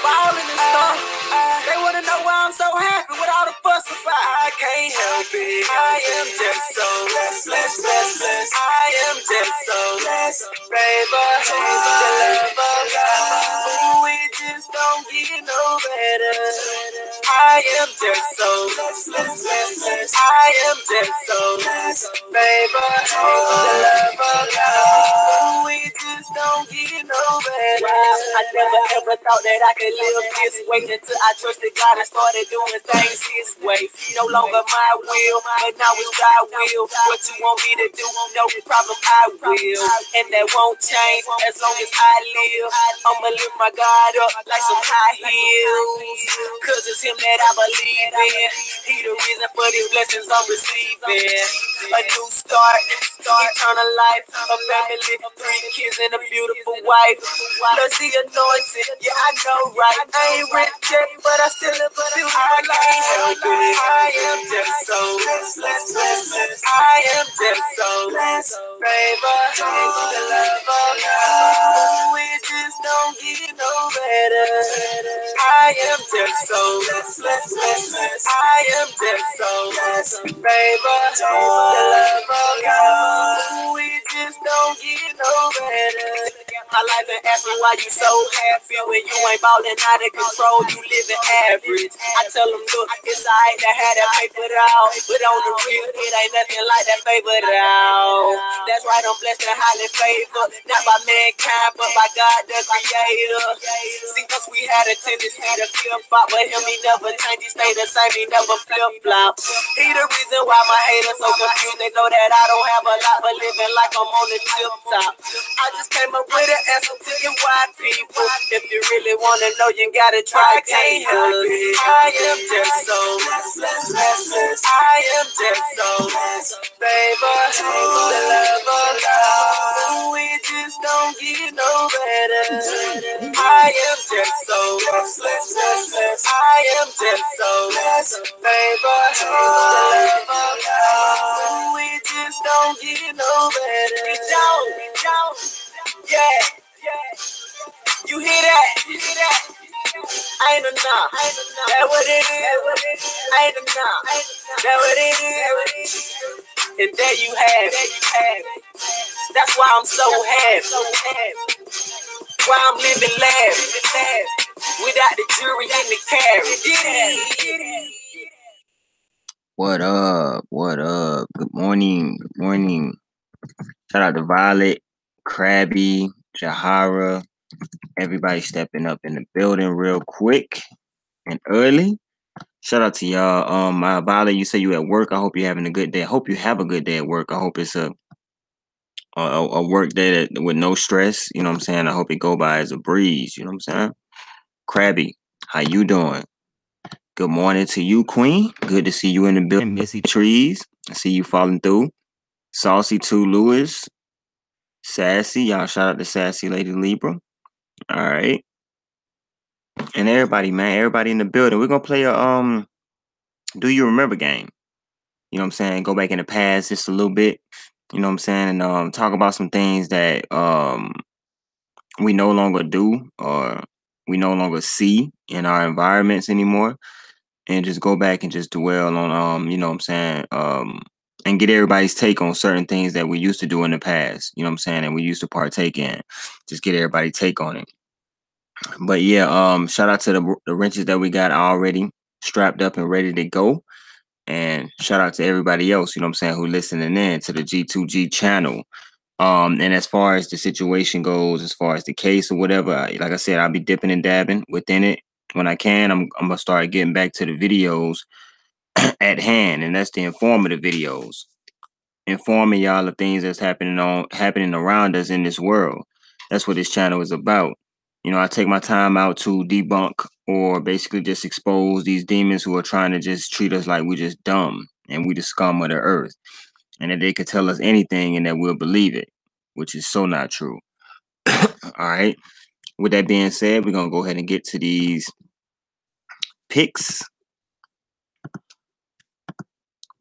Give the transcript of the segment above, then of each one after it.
ballin' and stuff. They wanna know why I'm so happy with all the fuss about. I can't help it. I am just so blessed. I am just so blessed. Favor, the love of God. Ooh, it just don't get no better. I am just so blessed. I am just so blessed. Favor, the love of God. Ooh, it just don't get no better. I never ever thought that I could live this way until I trusted God and started doing things His way. No longer my will, but now it's thy will. What you want me to do, no problem, I will. And that won't change as long as I live. I'ma lift my God up like some high heels, cause it's Him that I believe in. He the reason for these blessings I'm receiving. A new start, eternal life, a family, 3 kids and a beautiful wife. Plus the anointing, yeah I know right. I ain't rich yet, but I still live a beautiful life. I am just so blessed. I am just so blessed. Favor, the love of God. It just don't get no better. I am just so blessed. I am just so blessed. Favor, the love of God. It just don't get no better. My life and ask me why you so happy when you ain't ballin' out of control, you living average. I tell them, look, it's alright to have that paper out, but on the real, it ain't nothing like that favored out. That's right, I'm blessed and highly favored, not by mankind, but by God the Creator. See, cause we had a tendency to flip-flop, but Him, He never changed, He stay the same, He never flip-flop. He the reason why my haters so confused, they know that I don't have a lot, but living like I'm on the tip top. I just came up with an answer to your white people. If you really wanna know, you gotta try. I can't help it. I am just so blessed. I am just so blessed. Favor, the love of God. It just don't get no better. I am just so blessed. I am just so blessed. Favor, the love of God. It just don't get no better. It don't. Yeah. You hear that? Ain't enough. That what it is. Ain't enough. That what it is. And there you have it. That's why I'm so happy. Why I'm living lavish. Without the jury and the carry. What up? What up? Good morning. Good morning. Shout out to Violet, Krabby, Jahara. Everybody stepping up in the building real quick and early. Shout out to y'all. Violet, you say you at work. I hope you're having a good day. I hope you have a good day at work. I hope it's a work day that, with no stress. You know what I'm saying? I hope it go by as a breeze. You know what I'm saying? Krabby, how you doing? Good morning to you, Queen. Good to see you in the building. Missy Trees, I see you falling through. Saucy 2 Lewis. Sassy, y'all shout out to Sassy Lady Libra. All right. And everybody, man, everybody in the building. We're gonna play a Do You Remember game. You know what I'm saying? Go back in the past just a little bit. You know what I'm saying? And talk about some things that we no longer do or we no longer see in our environments anymore. And just go back and just dwell on you know what I'm saying, and get everybody's take on certain things that we used to do in the past, you know what I'm saying, and we used to partake in. Just get everybody's take on it. But yeah, shout out to the wrenches that we got already strapped up and ready to go. And shout out to everybody else, you know what I'm saying, who listening in to the G2G channel. And as far as the situation goes, as far as the case or whatever, like I said, I'll be dipping and dabbing within it when I can. I'm gonna start getting back to the videos at hand, and that's the informative videos, informing y'all of things that's happening around us in this world. That's what this channel is about. You know, I take my time out to debunk or basically just expose these demons who are trying to just treat us like we're just dumb and we the scum of the earth, and that they could tell us anything and that we'll believe it, which is so not true. All right. With that being said, we're gonna go ahead and get to these picks,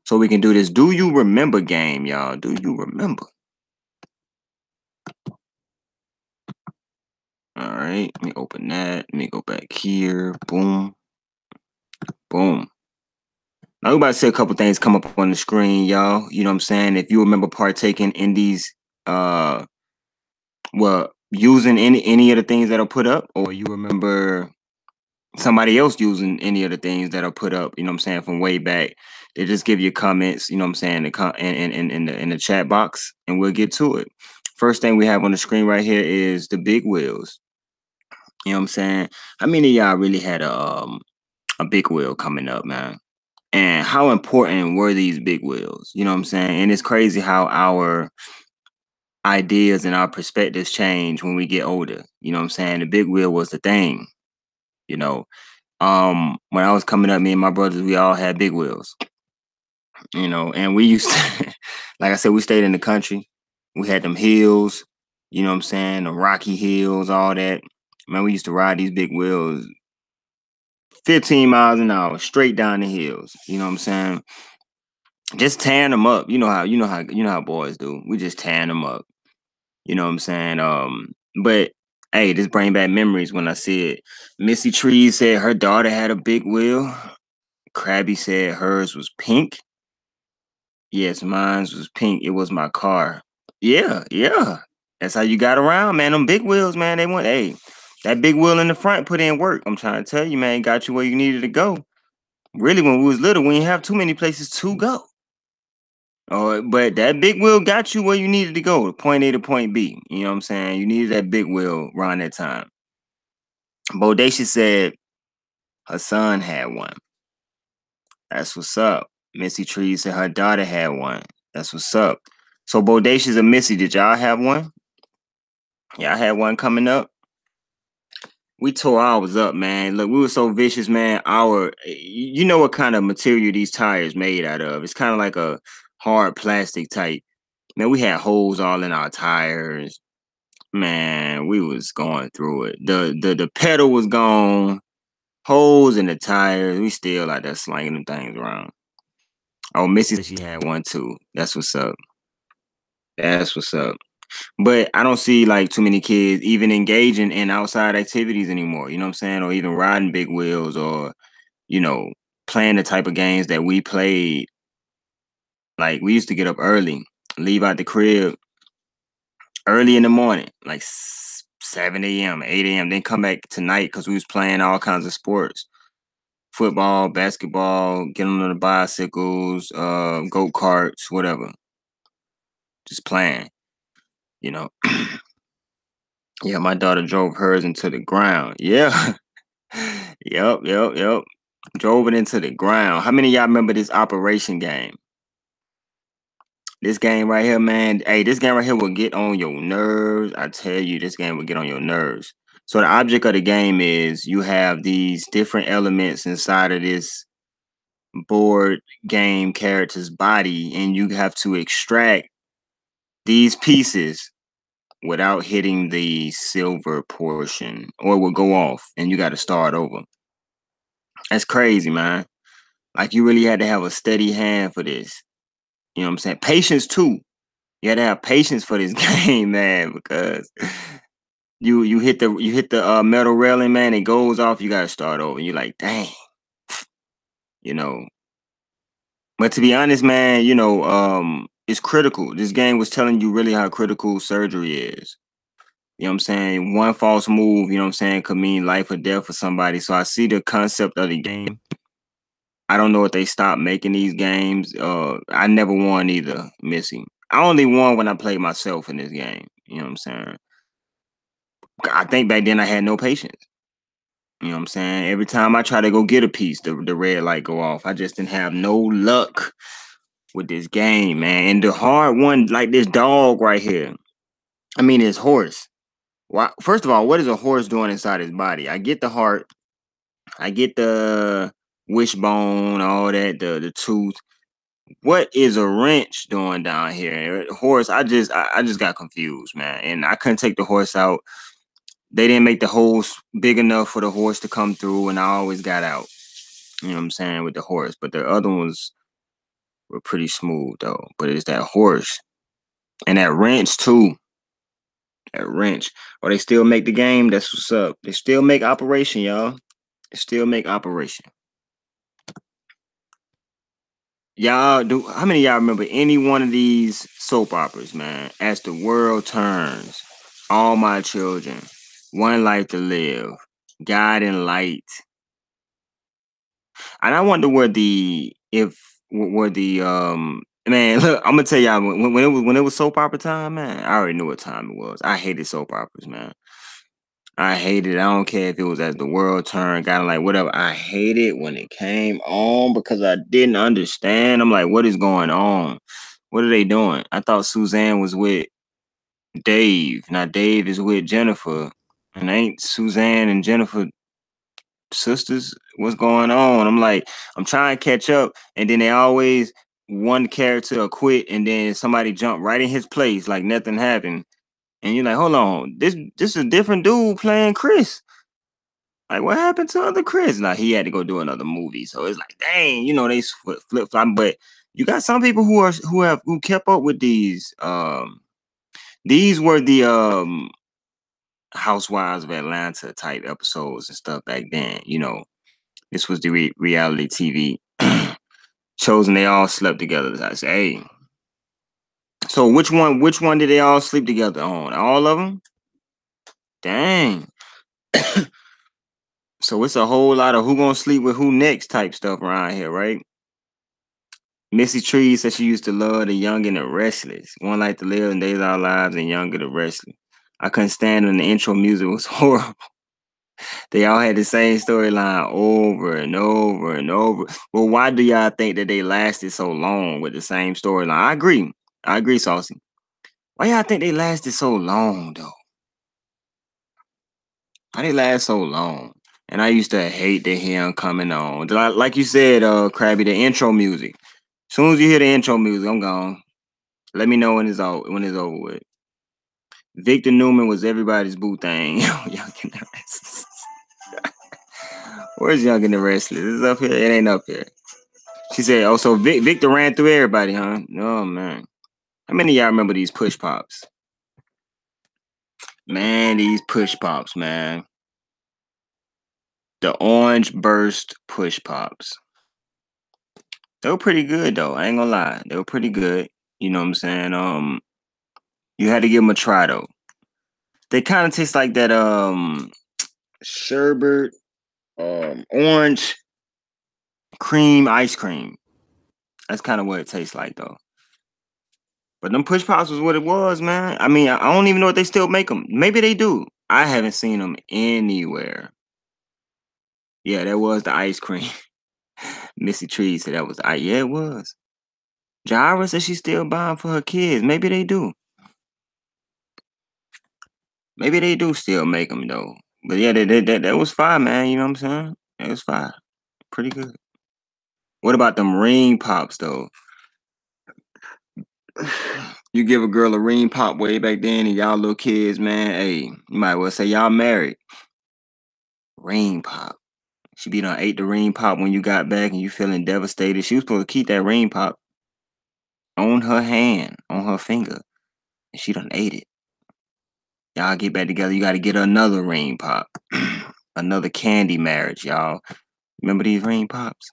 so we can do this Do You Remember game, y'all. Do you remember? All right, let me open that. Let me go back here. Boom. Boom. Now, we're about to see a couple things come up on the screen, y'all. You know what I'm saying? If you remember partaking in these, using any of the things that are put up, or you remember somebody else using any of the things that are put up, you know what I'm saying, from way back, they just give you comments, you know what I'm saying, in the chat box, and we'll get to it. First thing we have on the screen right here is the big wheels. You know what I'm saying? How many of y'all really had a big wheel coming up, man? And how important were these big wheels? You know what I'm saying? And it's crazy how our ideas and our perspectives change when we get older. You know what I'm saying? The big wheel was the thing. You know, when I was coming up, me and my brothers, we all had big wheels. You know, and we used to, like I said, we stayed in the country. We had them hills. You know what I'm saying? The rocky hills, all that. Man, we used to ride these big wheels 15 miles an hour straight down the hills. You know what I'm saying? Just tearing them up. You know how boys do. We just tearing them up. You know what I'm saying? But hey, this bring back memories when I see it. Missy Trees said her daughter had a big wheel. Krabby said hers was pink. Yes, mine's was pink. It was my car. Yeah. That's how you got around, man. Them big wheels, man. They went, hey, that big wheel in the front put in work. I'm trying to tell you, man, got you where you needed to go. Really, when we was little, we didn't have too many places to go. But that big wheel got you where you needed to go, point A to point B. You know what I'm saying? You needed that big wheel around that time. Bodacious said her son had one. That's what's up. Missy Tree said her daughter had one. That's what's up. So Bodacious and Missy, did y'all have one? Y'all had one coming up? We tore ours up, man. Look, we were so vicious, man. You know what kind of material these tires made out of? It's kind of like a hard plastic type. Man, we had holes all in our tires. Man, we was going through it. The pedal was gone. Holes in the tires. We still like that slinging them things around. Oh, Missy, she had one too. That's what's up. That's what's up. But I don't see like too many kids even engaging in outside activities anymore. You know what I'm saying? Or even riding big wheels, or, you know, playing the type of games that we played. Like, we used to get up early, leave out the crib early in the morning, like 7 a.m., 8 a.m., then come back tonight because we was playing all kinds of sports. Football, basketball, getting on the bicycles, go-karts, whatever. Just playing, you know. Yeah, my daughter drove hers into the ground. Yeah. Yep. Drove it into the ground. How many of y'all remember this Operation game? This game right here, man. Hey, this game right here will get on your nerves. I tell you, this game will get on your nerves. So the object of the game is you have these different elements inside of this board game character's body, and you have to extract these pieces without hitting the silver portion, or it will go off and you got to start over. That's crazy, man. Like, you really had to have a steady hand for this. You know what I'm saying? Patience too. You had to have patience for this game, man, because you hit the metal railing, man, it goes off, you gotta start over. You're like, dang. You know. But to be honest, man, you know, it's critical. This game was telling you really how critical surgery is. You know what I'm saying? One false move, you know what I'm saying, could mean life or death for somebody. So I see the concept of the game. I don't know if they stopped making these games. I never won either, Missy. I only won when I played myself in this game. You know what I'm saying? I think back then I had no patience. You know what I'm saying? Every time I try to go get a piece, the red light go off. I just didn't have no luck with this game, man. And the hard one, like this dog right here. I mean, this horse. Why? First of all, what is a horse doing inside his body? I get the heart. I get the wishbone, all that, the tooth. What is a wrench doing down here? Horse, I just got confused, man. And I couldn't take the horse out. They didn't make the holes big enough for the horse to come through, and I always got out. You know what I'm saying, with the horse. But the other ones were pretty smooth though. But it's that horse. And that wrench too. That wrench. Or they still make the game. That's what's up. They still make Operation, y'all. They still make Operation. Y'all do. How many of y'all remember any one of these soap operas, man? As the World Turns, All My Children, One Life to Live, Guiding Light. And I wonder where the man, look, I'm gonna tell y'all when it was soap opera time, man. I already knew what time it was. I hated soap operas, man. I hated it. I don't care if it was As the World Turned, kind of like whatever. I hated it when it came on because I didn't understand. I'm like, what is going on? What are they doing? I thought Suzanne was with Dave. Now Dave is with Jennifer. And ain't Suzanne and Jennifer sisters? What's going on? I'm like, I'm trying to catch up, and then they always one character will quit, and then somebody jump right in his place like nothing happened. And you're like, hold on, this is a different dude playing Chris. Like, what happened to other Chris? Like, he had to go do another movie. So it's like, dang, you know, they flip flop. But you got some people who kept up with these. These were the Housewives of Atlanta type episodes and stuff back then. You know, this was the reality TV shows, and they all slept together. I say, hey. So which one did they all sleep together on? All of them? Dang. So it's a whole lot of who gonna sleep with who next type stuff around here, right? Missy Tree said she used to love The Young and the Restless. One Like to Live and Days of Our Lives and Young and the Restless. I couldn't stand when the intro music was horrible. They all had the same storyline over and over and over. Well, why do y'all think that they lasted so long with the same storyline? I agree, Saucy. Why y'all think they lasted so long, though? Why they last so long? And I used to hate to hear him coming on. Like you said, Krabby, the intro music. As soon as you hear the intro music, I'm gone. Let me know when it's over with. Victor Newman was everybody's boo thing. Young and the Restless. Where's Young and the Restless? Is it up here? It ain't up here. She said, oh, so Victor ran through everybody, huh? Oh, man. How many of y'all remember these push pops? Man, these push pops, man. The orange burst push pops. They were pretty good, though. I ain't gonna lie. They were pretty good. You know what I'm saying? You had to give them a try, though. They kind of taste like that, sherbet, orange cream ice cream. That's kind of what it tastes like, though. But them push pops was what it was, man. I mean, I don't even know if they still make them. Maybe they do. I haven't seen them anywhere. Yeah, that was the ice cream. Missy Tree said that was the ice. Yeah, it was. Jara said she's still buying for her kids. Maybe they do. Maybe they do still make them, though. But yeah, that was fire, man. You know what I'm saying? That was fire. Pretty good. What about them ring pops, though? You give a girl a ring pop way back then and y'all little kids, man, hey, you might well say y'all married. Ring pop. She be done ate the ring pop when you got back and you feeling devastated. She was supposed to keep that ring pop on her hand, on her finger. And she done ate it. Y'all get back together, you gotta get another ring pop. Another candy marriage, y'all. Remember these ring pops?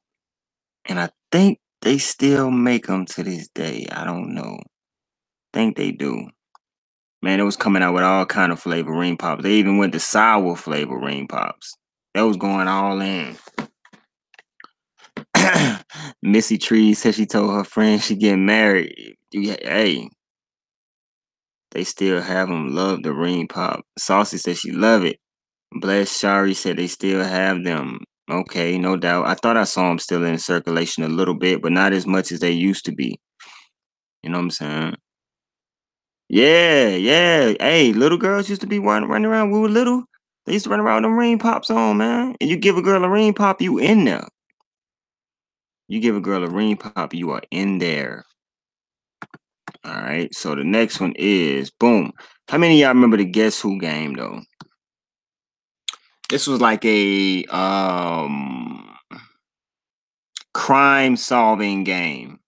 And I think they still make them to this day. I don't know. Think they do. Man, it was coming out with all kind of flavor ring pops. They even went to sour flavor ring pops. That was going all in. Missy Tree said she told her friend she getting married. Hey, they still have them. Love the ring pop. Saucy said she love it. Bless Shari said they still have them. Okay, no doubt. I thought I saw them still in circulation a little bit, but not as much as they used to be. You know what I'm saying? Yeah, yeah. Hey, little girls used to be running around. We were little. They used to run around with them ring pops on, man. And you give a girl a ring pop, you in there. You give a girl a ring pop, you are in there. All right. So the next one is boom. How many of y'all remember the Guess Who game though? This was like a crime solving game.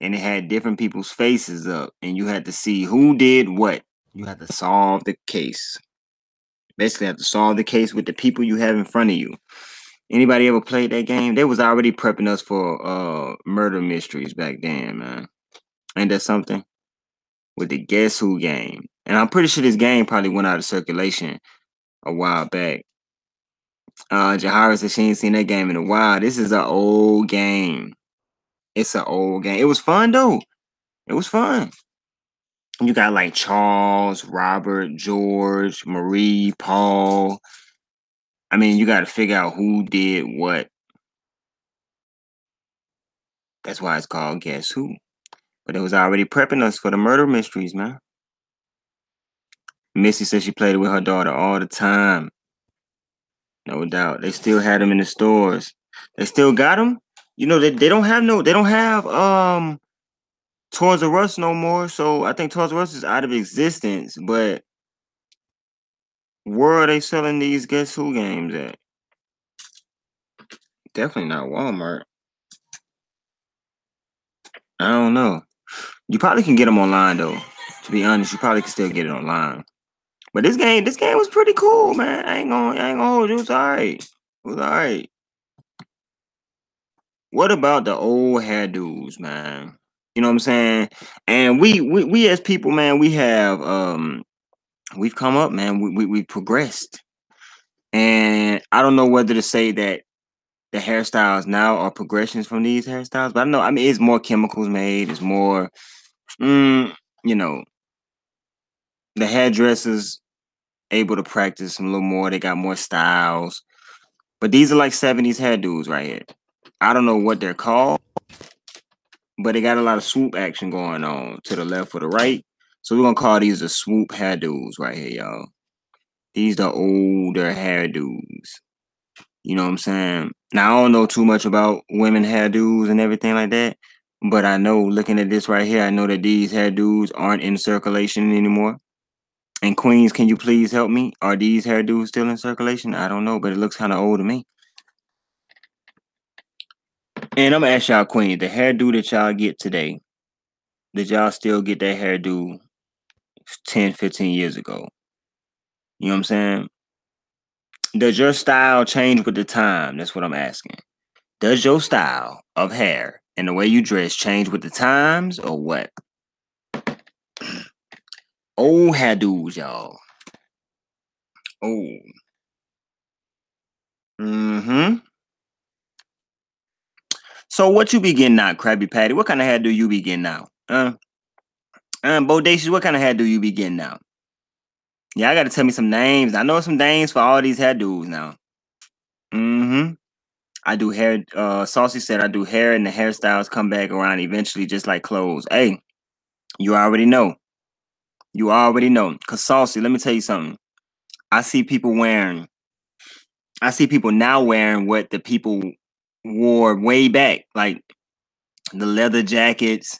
And it had different people's faces up, and you had to see who did what. You have to solve the case. Basically, have to solve the case with the people you have in front of you. Anybody ever played that game? They was already prepping us for murder mysteries back then, man. Ain't that something? With the Guess Who game. And I'm pretty sure this game probably went out of circulation a while back. Jahara said she ain't seen that game in a while. This is an old game. It's an old game. It was fun though. It was fun. You got like Charles, Robert, George, Marie, Paul. I mean, you got to figure out who did what. That's why it's called Guess Who. But it was already prepping us for the murder mysteries, man. Missy said she played it with her daughter all the time. No doubt. They still had them in the stores. They still got them. You know, they don't have Toys R Us no more. So I think Toys R Us is out of existence. But where are they selling these Guess Who games at? Definitely not Walmart. I don't know. You probably can get them online though. To be honest, you probably can still get it online. But this game was pretty cool, man. I ain't gonna hold you. It was alright. It was alright. What about the old hairdos, man? You know what I'm saying? And we as people, man, we have we've come up, man. We've progressed. And I don't know whether to say that the hairstyles now are progressions from these hairstyles, but I mean it's more chemicals made, it's more you know, the hairdressers able to practice a little more, they got more styles. But these are like 70s hairdos right here. I don't know what they're called, but they got a lot of swoop action going on to the left or the right. So we're gonna call these the swoop hairdos right here, y'all. These the older hairdos. You know what I'm saying? Now I don't know too much about women hairdos and everything like that, but I know looking at this right here, I know that these hairdos aren't in circulation anymore. And Queens, can you please help me? Are these hairdos still in circulation? I don't know, but it looks kind of old to me. And I'm gonna ask y'all, Queen, the hairdo that y'all get today, did y'all still get that hairdo 10, 15 years ago? You know what I'm saying? Does your style change with the time? That's what I'm asking. Does your style of hair and the way you dress change with the times or what? Old hairdos, y'all. Oh. Mm-hmm. So what you be getting now, Krabby Patty? What kind of hair do you be getting now? Bodacious, what kind of hair do you be getting now? Yeah, I gotta tell me some names. I know some names for all these hairdos now. Mm-hmm. I do hair. Saucy said I do hair, and the hairstyles come back around eventually, just like clothes. Hey, you already know. You already know. Cause Saucy, let me tell you something. I see people now wearing what the people wore way back, like the leather jackets,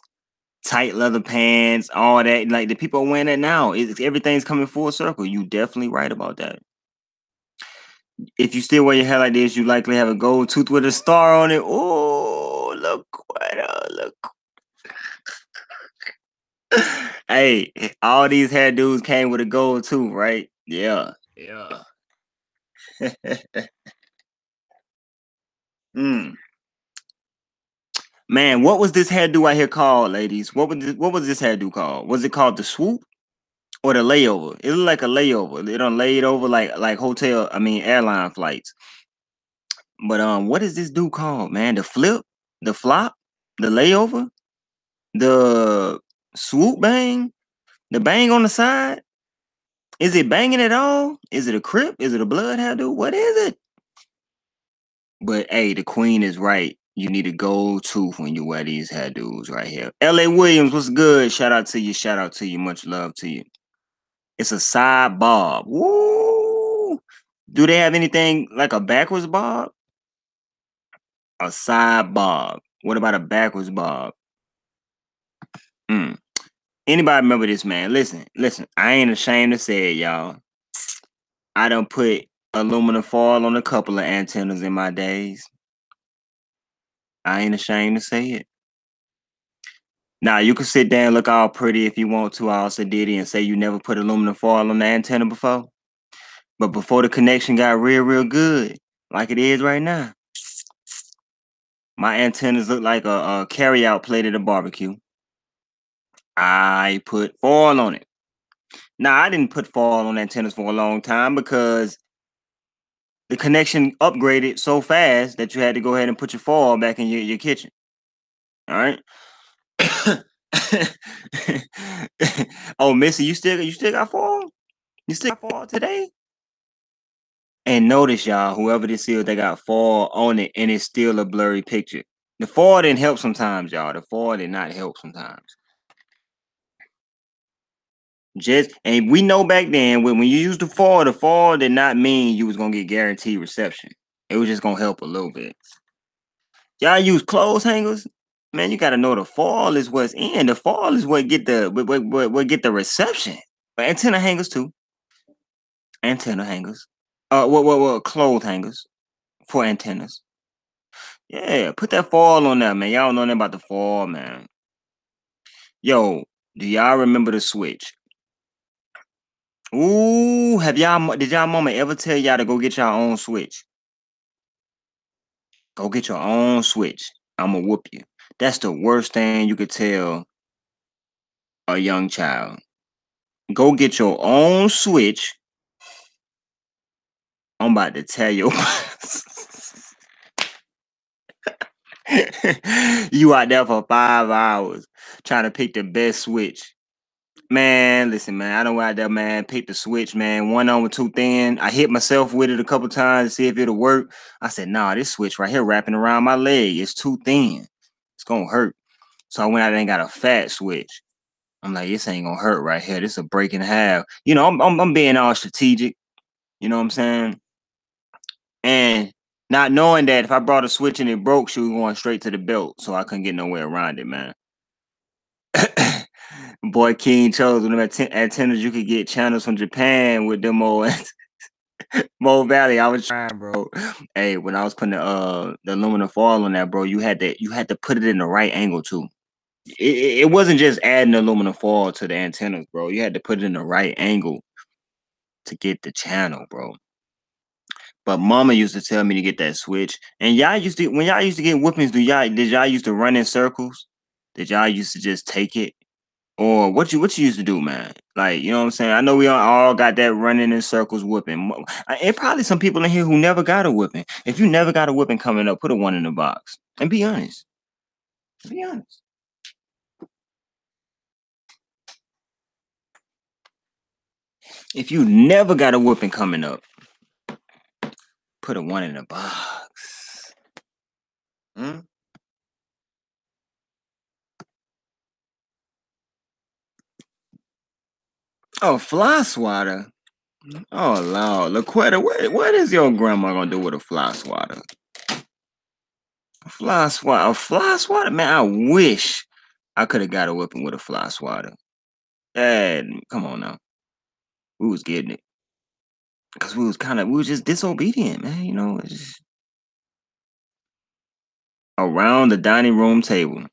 tight leather pants, all that. Like the people are wearing it now. Everything's coming full circle. You definitely right about that. If you still wear your hair like this, you likely have a gold tooth with a star on it. Oh, look what look. Hey, all these hairdos came with a gold tooth, right? Yeah. Yeah. Man, what was this hairdo out here called, ladies? What was this hairdo called? Was it called the swoop or the layover? It looked like a layover. They done laid over like airline flights. But what is this dude called, man? The flip, the flop, the layover, the swoop bang, the bang on the side. Is it banging at all? Is it a crip? Is it a blood hairdo? What is it? But hey, the queen is right. You need a gold tooth when you wear these hairdos right here. L.A. Williams, what's good? Shout out to you. Shout out to you. Much love to you. It's a side bob. Woo! Do they have anything like a backwards bob? A side bob. What about a backwards bob? Anybody remember this, man? Listen. I ain't ashamed to say it, y'all. I done put aluminum foil on a couple of antennas in my days. I ain't ashamed to say it. Now, you can sit there and look all pretty if you want to, all sedity, and say you never put aluminum foil on the antenna before. But before the connection got real good, like it is right now, my antennas look like a carry-out plate at a barbecue. I put foil on it. Now, I didn't put foil on antennas for a long time because the connection upgraded so fast that you had to go ahead and put your foil back in your kitchen. All right. Oh, Missy, you still got foil? You still got foil today? And notice, y'all, whoever this is, they got foil on it, and it's still a blurry picture. The foil didn't help sometimes, y'all. The foil did not help sometimes. And we know back then when you used the foil did not mean you was gonna get guaranteed reception. It was just gonna help a little bit. Y'all use clothes hangers? Man, you gotta know the foil is what's in. The foil is what get the what get the reception. But antenna hangers too. Antenna hangers. What clothes hangers for antennas. Yeah, put that foil on there, man. Y'all don't know nothing about the foil, man. Yo, do y'all remember the switch? Ooh, did y'all mama ever tell y'all to go get your own switch? Go get your own switch. I'ma whoop you. That's the worst thing you could tell a young child. Go get your own switch. I'm about to tell you. You out there for 5 hours trying to pick the best switch. Man, listen, man. I don't out there, man. Pick the switch, man. One on with too thin. I hit myself with it a couple times to see if it'll work. I said, nah, this switch right here wrapping around my leg. It's too thin. It's gonna hurt. So I went out there and got a fat switch. I'm like, this ain't gonna hurt right here. This is a break in half. You know, I'm being all strategic. You know what I'm saying? And not knowing that if I brought a switch and it broke, she was going straight to the belt, so I couldn't get nowhere around it, man. Boy, King chose with them antennas. You could get channels from Japan with them old Mo Valley. I was trying, bro. Hey, when I was putting the aluminum foil on that, bro, you had to put it in the right angle too. It wasn't just adding aluminum foil to the antennas, bro. You had to put it in the right angle to get the channel, bro. But mama used to tell me to get that switch. And when y'all used to get whoopings, did y'all used to run in circles? Did y'all used to just take it? Or what you used to do, man? Like, you know what I'm saying? I know we all got that running in circles whooping. And probably some people in here who never got a whooping. If you never got a whooping coming up, put a 1 in the box. And be honest. Be honest. If you never got a whooping coming up, put a 1 in the box. Oh, fly swatter. Oh, Lord. Laquetta, what is your grandma going to do with a fly swatter? A fly swatter? Man, I wish I could have got a whipping with a fly swatter. Dad, come on now. We was getting it. Because we was just disobedient, man. You know, just around the dining room table.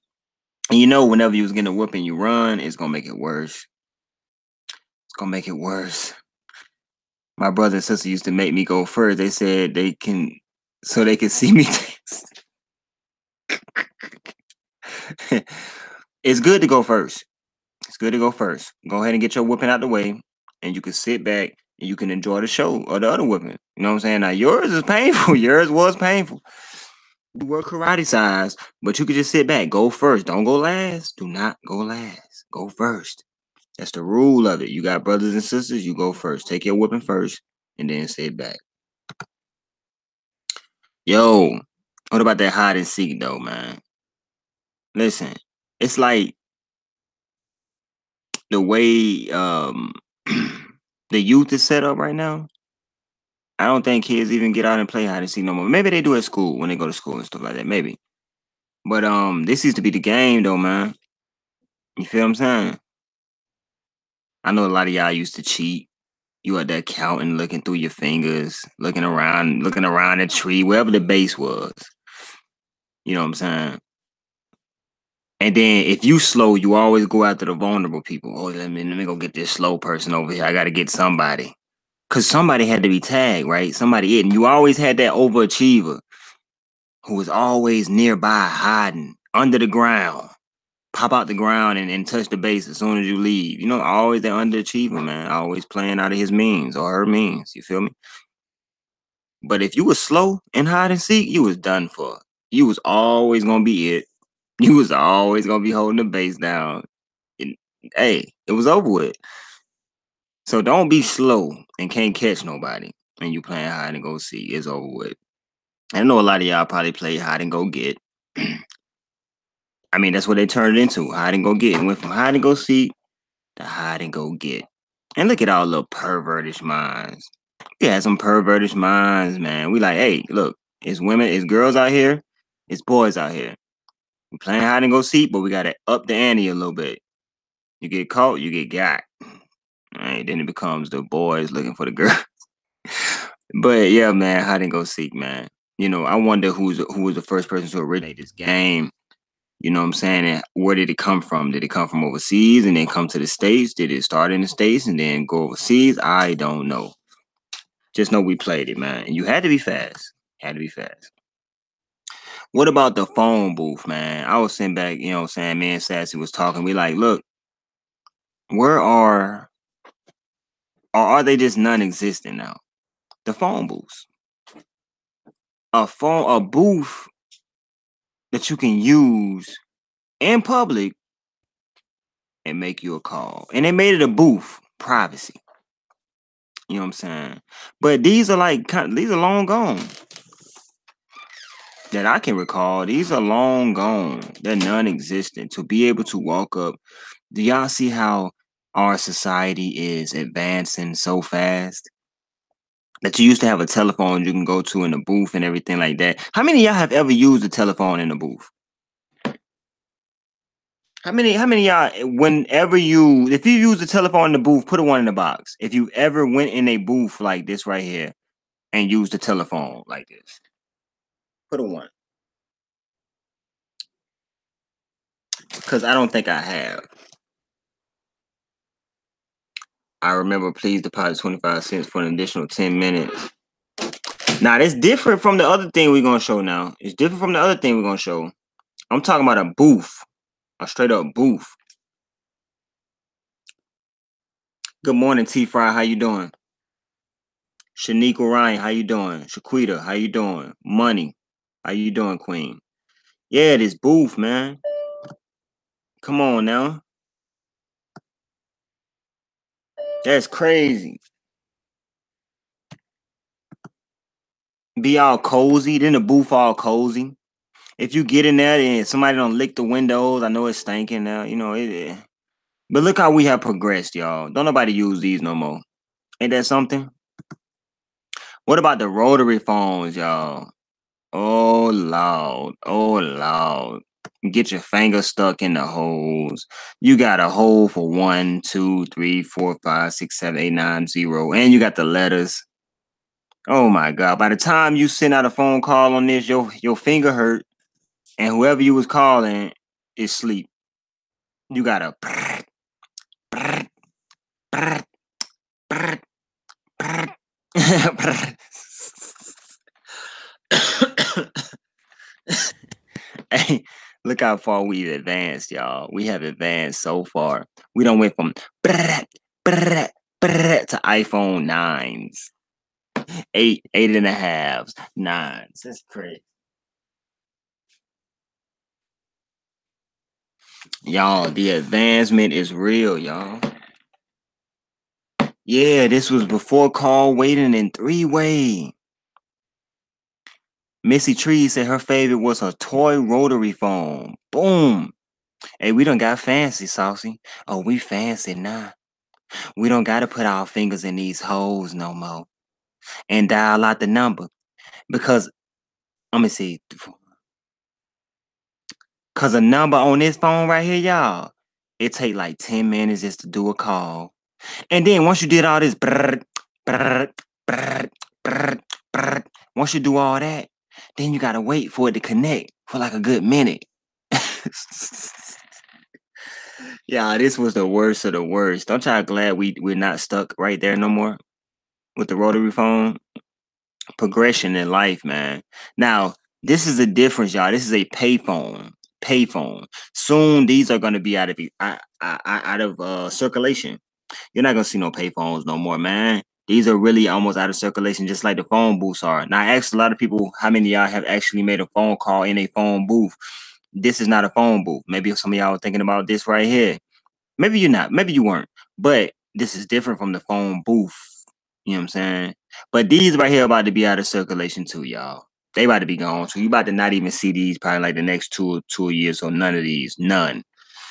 And you know, whenever you was getting a whooping, you run, it's going to make it worse. It's going to make it worse. My brother and sister used to make me go first. They said they can see me. It's good to go first. It's good to go first. Go ahead and get your whooping out the way, and you can sit back and you can enjoy the show or the other whooping. You know what I'm saying? Now, yours is painful. Yours was painful. You were karate size, but you could just sit back. Go first. Don't go last. Do not go last. Go first. That's the rule of it. You got brothers and sisters, you go first. Take your whooping first, and then sit back. Yo, what about that hide and seek, though, man? Listen, it's like the way the youth is set up right now. I don't think kids even get out and play hide and seek no more. Maybe they do at school when they go to school and stuff like that. Maybe. But this used to be the game, though, man. You feel what I'm saying? I know a lot of y'all used to cheat. You out there counting, looking through your fingers, looking around the tree, wherever the base was. You know what I'm saying? And then if you slow, you always go after the vulnerable people. Oh, let me go get this slow person over here. I got to get somebody. Because somebody had to be tagged, right? Somebody it. And you always had that overachiever who was always nearby, hiding under the ground. Pop out the ground and touch the base as soon as you leave. You know, always that underachiever, man. Always playing out of his means or her means. You feel me? But if you was slow and hide and seek, you was done for. You was always gonna be it. You was always gonna be holding the base down. And, hey, it was over with. So don't be slow and can't catch nobody. And you playing hide and go seek. It's over with. I know a lot of y'all probably play hide and go get. I mean, that's what they turned it into. Hide and go get. It went from hide and go seek to hide and go get. And look at all little pervertish minds. We had some pervertish minds, man. We like, hey, look, it's women, it's girls out here, it's boys out here. We playing hide and go seek, but we gotta up the ante a little bit. You get caught, you get got. Right? Then it becomes the boys looking for the girl. But yeah, man, hide and go seek, man. You know, I wonder who was the first person to originate this game. You know what I'm saying? And where did it come from? Did it come from overseas and then come to the States? Did it start in the States and then go overseas? I don't know. Just know we played it, man. And you had to be fast. Had to be fast. What about the phone booth, man? I was sitting back, you know what I'm saying? Me and Sassy was talking. We like, look, where are they just non-existent now? The phone booths. A booth that you can use in public and make you a call. And they made it a booth, privacy. You know what I'm saying? But these are long gone. That I can recall, these are long gone. They're non-existent. To be able to walk up, do y'all see how our society is advancing so fast? That you used to have a telephone you can go to in the booth and everything like that. How many of y'all have ever used a telephone in the booth? How many of y'all, if you use the telephone in the booth, put a one in the box. If you ever went in a booth like this right here and used the telephone like this, put a one. Because I don't think I have. I remember please deposit 25 cents for an additional 10 minutes. Now, that's different from the other thing we're going to show now. It's different from the other thing we're going to show. I'm talking about a booth. A straight up booth. Good morning, T-Fry. How you doing? Shaniqua Ryan, how you doing? Shaquita, how you doing? Money, how you doing, Queen? Yeah, this booth, man. Come on now. That's crazy. Be all cozy, then the booth all cozy. If you get in there and somebody don't lick the windows, I know it's stinking now, you know it. But look how we have progressed, y'all. Don't nobody use these no more. Ain't that something? What about the rotary phones, y'all? Oh, loud. Oh, loud. Get your finger stuck in the holes. You got a hole for 1, 2, 3, 4, 5, 6, 7, 8, 9, 0. And you got the letters. Oh, my God. By the time you send out a phone call on this, your finger hurt. And whoever you was calling is asleep. You got a... Hey, look how far we've advanced, y'all. We have advanced so far. We done went from to iPhone 9s. 8.5s, 9s. That's crazy. Y'all, the advancement is real, y'all. Yeah, this was before call waiting in 3-way. Missy Tree said her favorite was a toy rotary phone. Boom. Hey, we done got fancy, Saucy. Oh, we fancy now. We don't got to put our fingers in these holes no more. And dial out the number. Because, let me see. Because a number on this phone right here, y'all, it take like 10 minutes just to do a call. And then once you did all this, once you do all that, then you got to wait for it to connect for like a good minute. Yeah, this was the worst of the worst. Don't y'all glad we're not stuck right there no more with the rotary phone? Progression in life, man. Now, this is a difference, y'all. This is a payphone. Payphone. Soon, these are going to be out of circulation. You're not gonna see no payphones no more, man. These are really almost out of circulation, just like the phone booths are. Now, I asked a lot of people how many of y'all have actually made a phone call in a phone booth. This is not a phone booth. Maybe some of y'all are thinking about this right here. Maybe you're not. Maybe you weren't. But this is different from the phone booth. You know what I'm saying? But these right here about to be out of circulation too, y'all. They about to be gone. So you about to not even see these probably like the next two years. So none of these. None.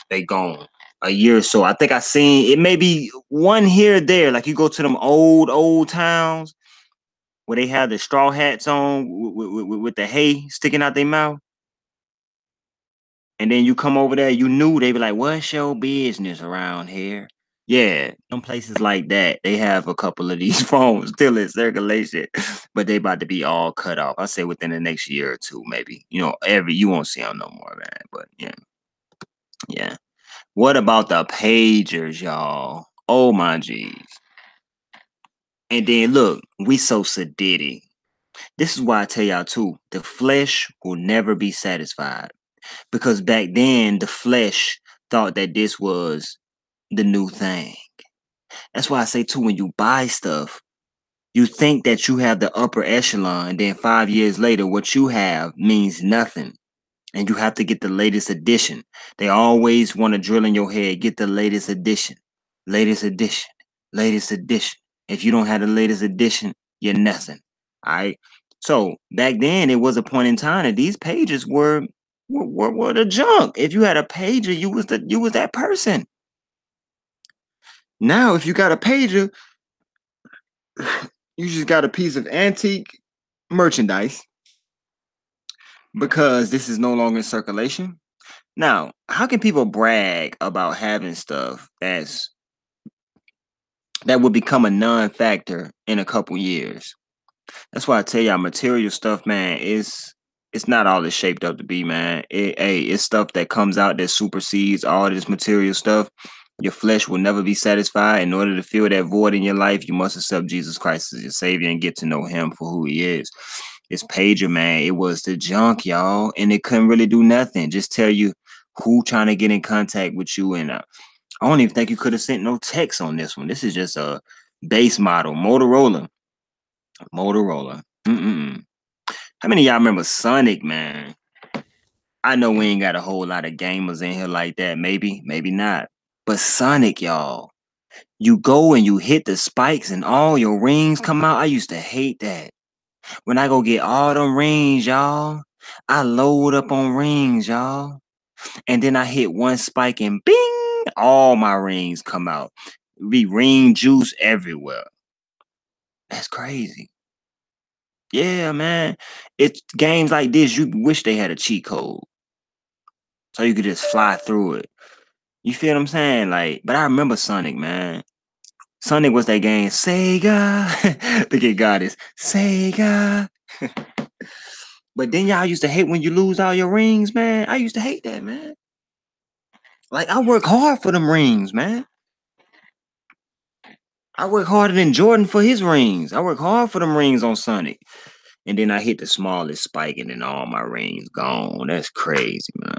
They gone. A year or so. I think I seen it may be one here or there. Like you go to them old towns where they have the straw hats on with the hay sticking out their mouth. And then you come over there, you knew they be like, what's your business around here? Yeah, some places like that, they have a couple of these phones still in circulation, but they about to be all cut off. I say within the next year or two, maybe. You know, you won't see them no more, man. But yeah, yeah. What about the pagers, y'all? Oh my G's. And then look, we so sedity. This is why I tell y'all too, the flesh will never be satisfied. Because back then, the flesh thought that this was the new thing. That's why I say too, when you buy stuff, you think that you have the upper echelon, and then 5 years later, what you have means nothing. And you have to get the latest edition. They always want to drill in your head, get the latest edition, latest edition, latest edition. If you don't have the latest edition, you're nothing. All right. So back then, it was a point in time that these pages were the junk. If you had a pager, you was that person. Now, if you got a pager, you just got a piece of antique merchandise because this is no longer in circulation. Now, how can people brag about having stuff that would become a non-factor in a couple years? That's why I tell y'all, material stuff, man, it's not all it's shaped up to be, man. It's stuff that comes out that supersedes all this material stuff. Your flesh will never be satisfied. In order to fill that void in your life, you must accept Jesus Christ as your Savior and get to know Him for who He is. This pager, man, it was the junk, y'all, and it couldn't really do nothing. Just tell you who trying to get in contact with you, and I don't even think you could have sent no text on this one. This is just a base model, Motorola. How many of y'all remember Sonic, man? I know we ain't got a whole lot of gamers in here like that. Maybe not. But Sonic, y'all, you go and you hit the spikes and all your rings come out. I used to hate that. When I go get all them rings, y'all, I load up on rings, y'all. And then I hit one spike and bing, all my rings come out. Be ring juice everywhere. That's crazy. Yeah, man. It's games like this, you wish they had a cheat code. So you could just fly through it. You feel what I'm saying? Like, but I remember Sonic, man. Sonic was that game. Sega. Look at Goddess. Sega. But then y'all used to hate when you lose all your rings, man. I used to hate that, man. Like, I work hard for them rings, man. I work harder than Jordan for his rings. I work hard for them rings on Sonic. And then I hit the smallest spike and then all my rings gone. That's crazy, man.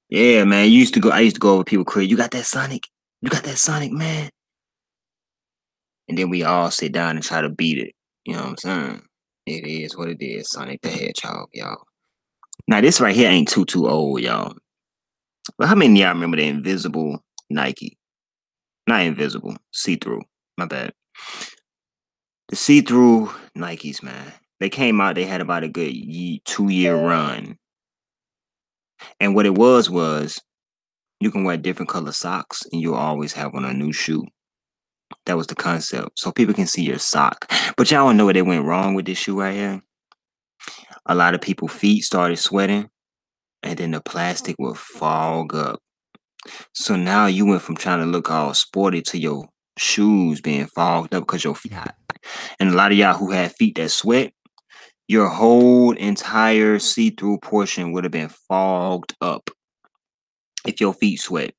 Yeah, man. I used to go over people's crib. You got that Sonic? You got that Sonic, man? And then we all sit down and try to beat it. You know what I'm saying? It is what it is. Sonic the Hedgehog, y'all. Now, this right here ain't too old, y'all. But how many of y'all remember the invisible Nike? Not invisible, see-through. My bad. The see-through Nikes, man. They came out, they had about a good 2-year run. And what it was you can wear different color socks and you'll always have on a new shoe. That was the concept. So people can see your sock. But y'all don't know where they went wrong with this shoe right here. A lot of people's feet started sweating and then the plastic would fog up. So now you went from trying to look all sporty to your shoes being fogged up because your feet hot. And a lot of y'all who had feet that sweat, your whole entire see-through portion would have been fogged up if your feet sweat.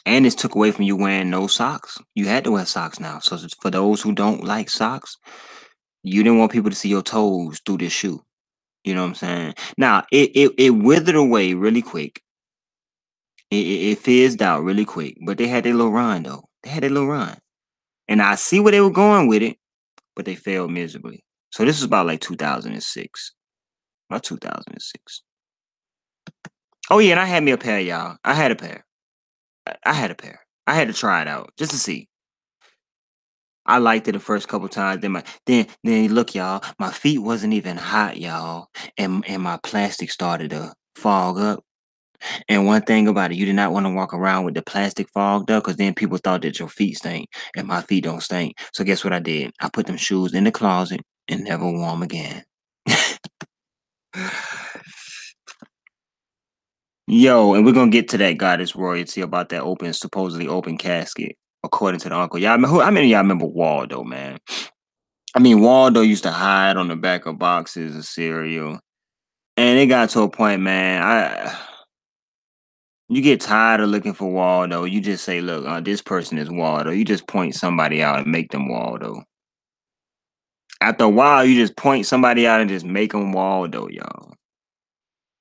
And this took away from you wearing no socks. You had to wear socks now. So for those who don't like socks, you didn't want people to see your toes through this shoe. You know what I'm saying? Now, it withered away really quick. It fizzed out really quick. But they had their little run, though. They had their little run. And I see where they were going with it, but they failed miserably. So this is about like 2006. About 2006. Oh, yeah, and I had me a pair, y'all. I had a pair. I had a pair. I had to try it out just to see. I liked it the first couple times. Then look, y'all, my feet wasn't even hot, y'all. And my plastic started to fog up. And one thing about it, you did not want to walk around with the plastic fogged up because then people thought that your feet stink and my feet don't stink. So guess what I did? I put them shoes in the closet and never wore them again. Yo, and we're gonna get to that goddess royalty about that supposedly open casket, according to the uncle. Y'all, how many of y'all remember Waldo, man? I mean, Waldo used to hide on the back of boxes of cereal, and it got to a point, man. You get tired of looking for Waldo. You just say, "Look, this person is Waldo." You just point somebody out and make them Waldo. After a while, you just point somebody out and just make them Waldo, y'all.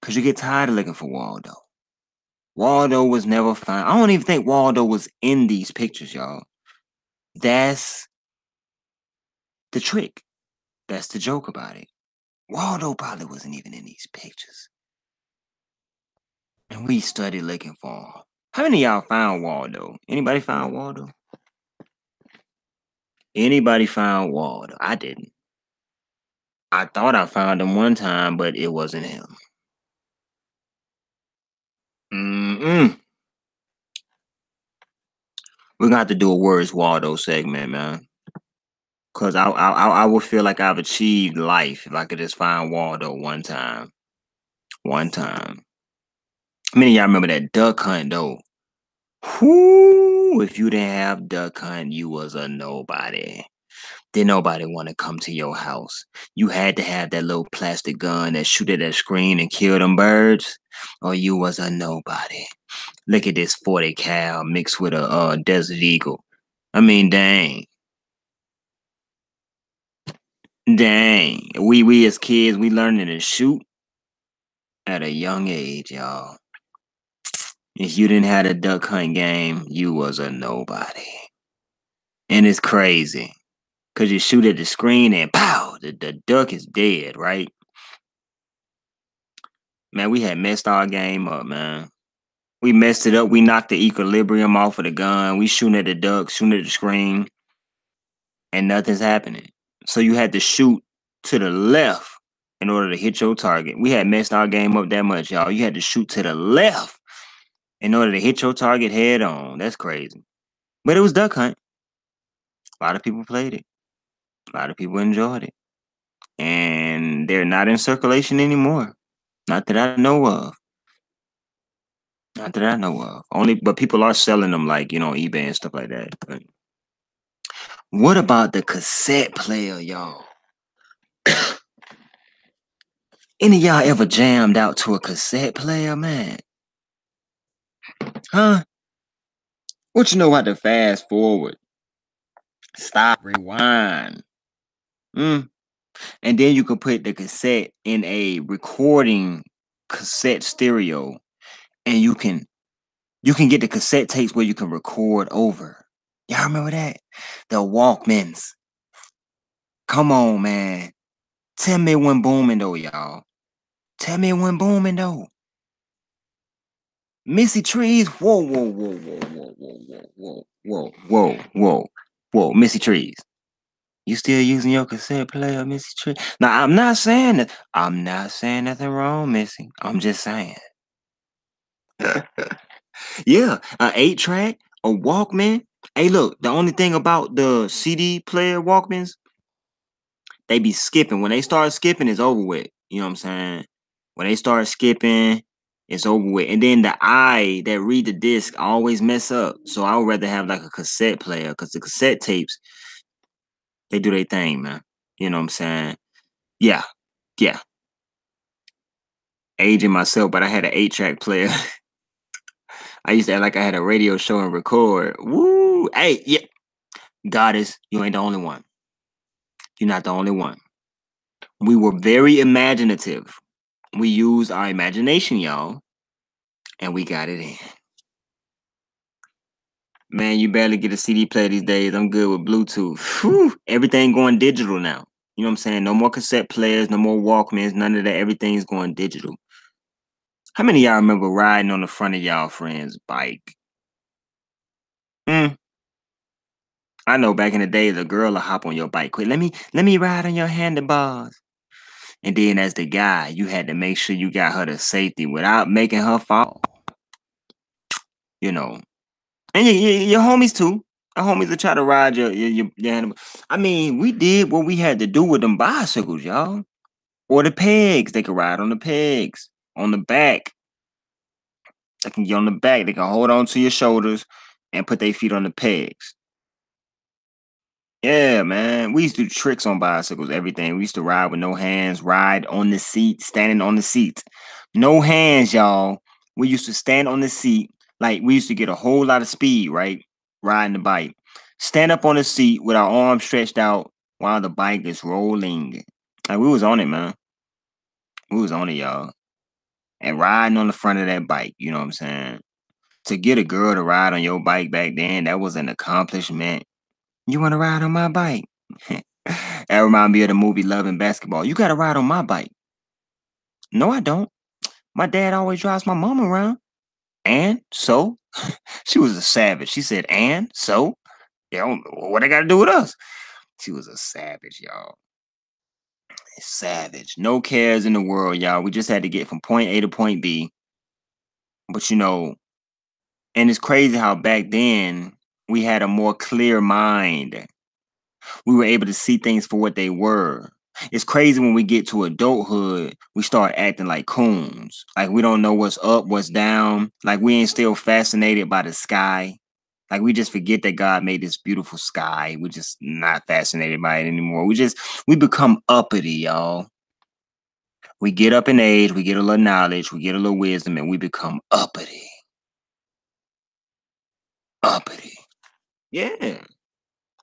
Cause you get tired of looking for Waldo. Waldo was never found. I don't even think Waldo was in these pictures, y'all. That's the trick. That's the joke about it. Waldo probably wasn't even in these pictures. And we studied looking for him. How many of y'all found Waldo? Anybody found Waldo? Anybody found Waldo? I didn't. I thought I found him one time, but it wasn't him. Mm-mm. We're gonna have to do a Where's Waldo segment, man. Cause I would feel like I've achieved life if I could just find Waldo one time. One time. How many of y'all remember that duck hunt though? Whoo! If you didn't have duck hunt, you was a nobody. Didn't nobody want to come to your house. You had to have that little plastic gun that shoot at that screen and kill them birds, or you was a nobody. Look at this 40 cal mixed with a Desert Eagle. I mean, dang. Dang. We as kids, we learning to shoot at a young age, y'all. If you didn't have a duck hunt game, you was a nobody. And it's crazy. Cause you shoot at the screen and pow, the duck is dead, right? Man, we had messed our game up, man. We messed it up. We knocked the equilibrium off of the gun. We shooting at the duck, shooting at the screen, and nothing's happening. So you had to shoot to the left in order to hit your target. We had messed our game up that much, y'all. You had to shoot to the left in order to hit your target head on. That's crazy. But it was duck hunt. A lot of people played it. A lot of people enjoyed it. And they're not in circulation anymore. Not that I know of. Not that I know of. But people are selling them like, eBay and stuff like that. But what about the cassette player, y'all? Any of y'all ever jammed out to a cassette player, man? Huh? What you know about the fast forward? Stop, rewind. And then you can put the cassette in a recording cassette stereo, and you can get the cassette tapes where you can record over. Y'all remember that? The Walkmans. Come on, man. Tell me when booming though, y'all. Tell me when booming though. Missy Trees. Whoa, whoa, whoa, whoa, whoa, whoa, whoa, whoa, whoa, whoa, whoa. Missy Trees. You still using your cassette player, Missy Trees? Now I'm not saying nothing wrong, Missy. I'm just saying. Yeah, an 8-track, a Walkman. Hey, look, the only thing about the CD player Walkmans, they be skipping. When they start skipping, it's over with. You know what I'm saying? When they start skipping, it's over with. And then the eye that read the disc always mess up. So I would rather have like a cassette player because the cassette tapes, they do their thing, man. You know what I'm saying? Yeah. Aging myself, but I had an 8-track player. I used to act like I had a radio show and record. Woo! Hey, yeah. Goddess, you ain't the only one. You're not the only one. We were very imaginative. We used our imagination, y'all, and we got it in. Man, you barely get a CD player these days. I'm good with Bluetooth. Whew, everything going digital now. You know what I'm saying? No more cassette players, no more Walkmans, none of that. Everything's going digital. How many of y'all remember riding on the front of y'all friend's bike? I know back in the day, the girl will hop on your bike quick. Let me ride on your handlebars. And then as the guy, you had to make sure you got her to safety without making her fall. You know. And your homies too. Our homies will try to ride your handlebar. I mean, we did what we had to do with them bicycles, y'all. Or the pegs. They could ride on the pegs. On the back. They can get on the back. They can hold on to your shoulders and put their feet on the pegs. Yeah, man. We used to do tricks on bicycles, everything. We used to ride with no hands, ride on the seat, standing on the seat. No hands, y'all. We used to stand on the seat. Like, we used to get a whole lot of speed, right? Riding the bike. Stand up on the seat with our arms stretched out while the bike is rolling. Like, we was on it, man. We was on it, y'all. And riding on the front of that bike, you know what I'm saying? To get a girl to ride on your bike back then, that was an accomplishment. You want to ride on my bike? That reminds me of the movie Love and Basketball. You got to ride on my bike. No, I don't. My dad always drives my mom around. And so? She was a savage. She said, and so? Yeah, what they got to do with us? She was a savage, y'all. Savage. No cares in the world, y'all. We just had to get from point A to point B. But you know, and it's crazy how back then we had a more clear mind. We were able to see things for what they were. It's crazy when we get to adulthood, we start acting like coons. Like we don't know what's up, what's down. Like we ain't still fascinated by the sky. Like we just forget that God made this beautiful sky. We're just not fascinated by it anymore. We become uppity, y'all. We get up in age, we get a little knowledge, we get a little wisdom, and we become uppity. Uppity. Yeah.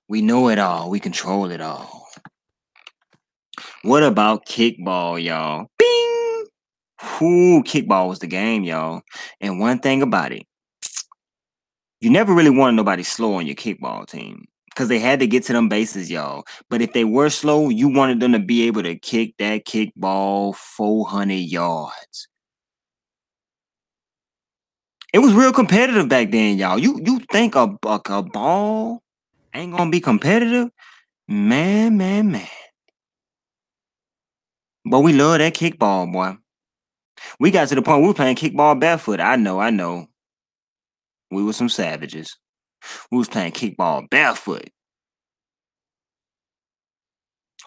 We know it all. We control it all. What about kickball, y'all? Bing! Ooh, kickball was the game, y'all. And one thing about it, you never really wanted nobody slow on your kickball team because they had to get to them bases, y'all. But if they were slow, you wanted them to be able to kick that kickball 400 yards. It was real competitive back then, y'all. You think a ball ain't gonna be competitive? Man. But we love that kickball, boy. We got to the point we were playing kickball barefoot. I know. We were some savages. We was playing kickball barefoot.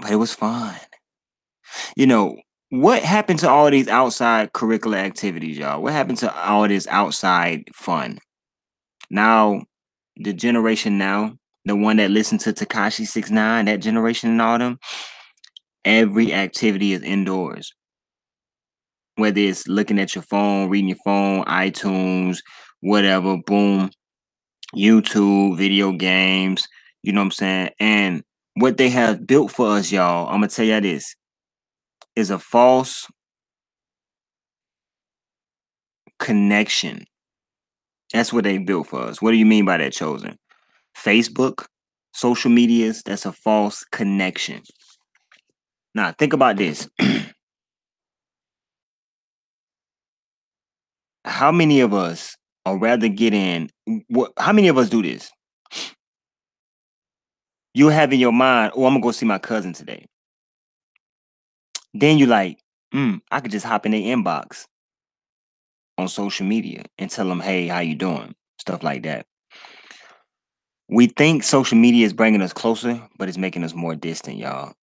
But it was fun. You know, what happened to all these outside curricular activities, y'all? What happened to all this outside fun? Now, the generation now, the one that listened to Tekashi 6ix9ine, that generation and all them, every activity is indoors. Whether it's looking at your phone, reading your phone, iTunes, whatever, boom, YouTube, video games, you know what I'm saying? And what they have built for us, y'all, I'm going to tell you this, is a false connection. That's what they built for us. What do you mean by that, Chosen? Facebook, social medias, that's a false connection. Now, think about this. How many of us are rather get in? How many of us do this? You have in your mind, oh, I'm going to go see my cousin today. Then you like, I could just hop in their inbox on social media and tell them, hey, how you doing? Stuff like that. We think social media is bringing us closer, but it's making us more distant, y'all.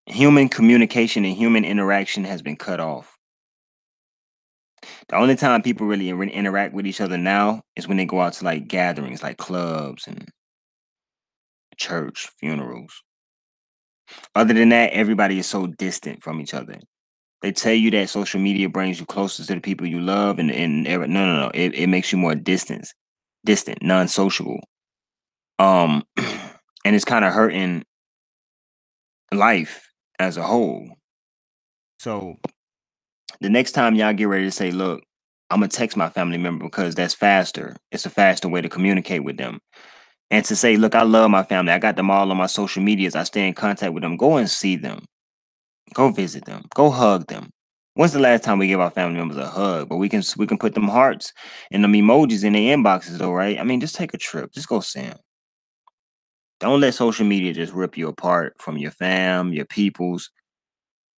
Human communication and human interaction has been cut off. The only time people really interact with each other now is when they go out to like gatherings, like clubs and church, funerals. Other than that, everybody is so distant from each other. They tell you that social media brings you closer to the people you love, and no. It makes you more distant, non-sociable. And it's kind of hurting life as a whole. So the next time y'all get ready to say, look, I'm gonna text my family member because that's faster. It's a faster way to communicate with them. And to say, look, I love my family. I got them all on my social medias. I stay in contact with them. Go and see them. Go visit them. Go hug them. When's the last time we gave our family members a hug? But we can put them hearts and them emojis in their inboxes, though, right? I mean, just take a trip. Just go see them. Don't let social media just rip you apart from your fam, your peoples.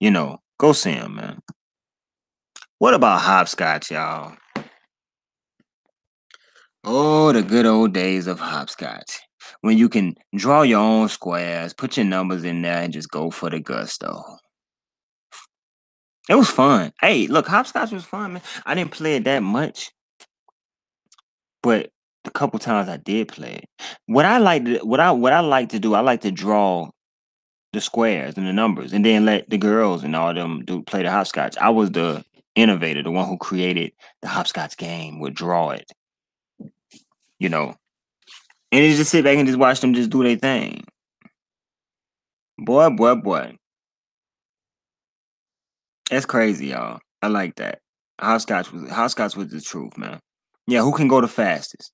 Go see them, man. What about hopscotch, y'all? Oh, the good old days of hopscotch. When you can draw your own squares, put your numbers in there, and just go for the gusto. It was fun. Hey, look, hopscotch was fun, man. I didn't play it that much, but the couple times I did play it, what I like to do, I like to draw the squares and the numbers, and then let the girls and all them play the hopscotch. I was the innovator, the one who created the hopscotch game. Would draw it, and then just sit back and just watch them just do their thing. Boy. That's crazy, y'all. I like that. Hopscotch was the truth, man. Yeah, who can go the fastest?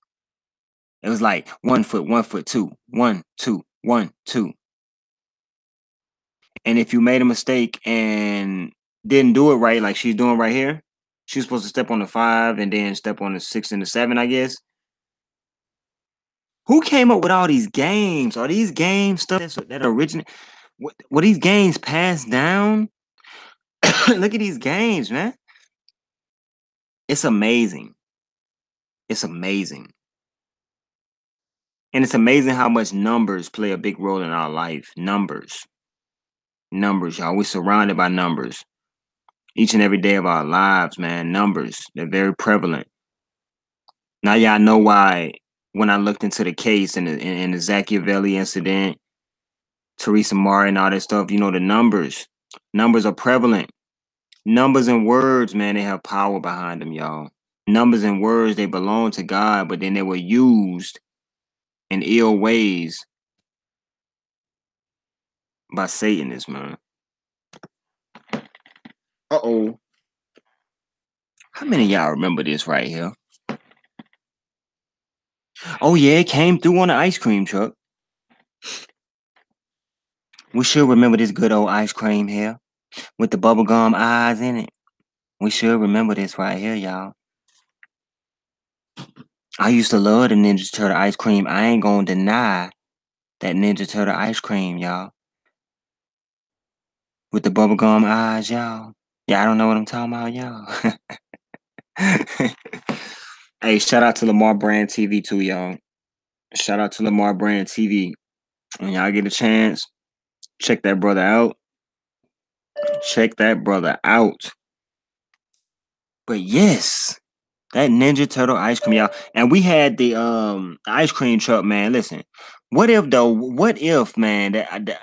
It was like 1 foot, 1 foot, 2, 1, 2, 1, 2. And if you made a mistake and didn't do it right, like she's doing right here, she's supposed to step on the 5 and then step on the 6 and the 7, I guess. Who came up with all these games? Are these games stuff that originate? Were these games passed down? Look at these games, man. It's amazing. It's amazing. And it's amazing how much numbers play a big role in our life. Numbers, y'all. We're surrounded by numbers. Each and every day of our lives, man. Numbers. They're very prevalent. Now y'all know why when I looked into the case and the Zachiavelli incident, Teresa Mara and all that stuff, the numbers. Numbers are prevalent. Numbers and words, man, they have power behind them, y'all. Numbers and words, they belong to God, but then they were used in ill ways by Satanists, man. Uh-oh. How many of y'all remember this right here? Oh, yeah, it came through on the ice cream truck. We should remember this good old ice cream here with the bubblegum eyes in it. We should remember this right here, y'all. I used to love the Ninja Turtle ice cream. I ain't gonna deny that Ninja Turtle ice cream, y'all. With the bubblegum eyes, y'all. Yeah, I don't know what I'm talking about, y'all. Hey, shout out to Lamar Brand TV too, y'all. Shout out to Lamar Brand TV. When y'all get a chance, check that brother out. Check that brother out. But yes, that Ninja Turtle ice cream, y'all. And we had the ice cream truck, man. Listen, what if, man, because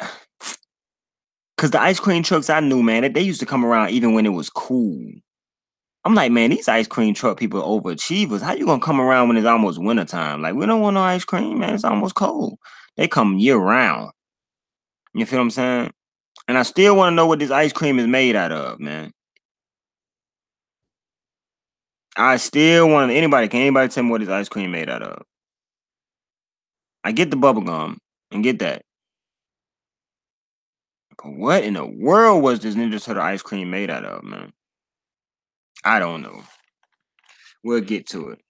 the ice cream trucks I knew, man, they used to come around even when it was cool. I'm like, man, these ice cream truck people are overachievers. How you gonna come around when it's almost wintertime? Like, we don't want no ice cream, man. It's almost cold. They come year round. You feel what I'm saying? And I still want to know what this ice cream is made out of, man. I still want can anybody tell me what this ice cream made out of? I get the bubble gum and get that. But what in the world was this Ninja Turtle ice cream made out of, man? I don't know. We'll get to it.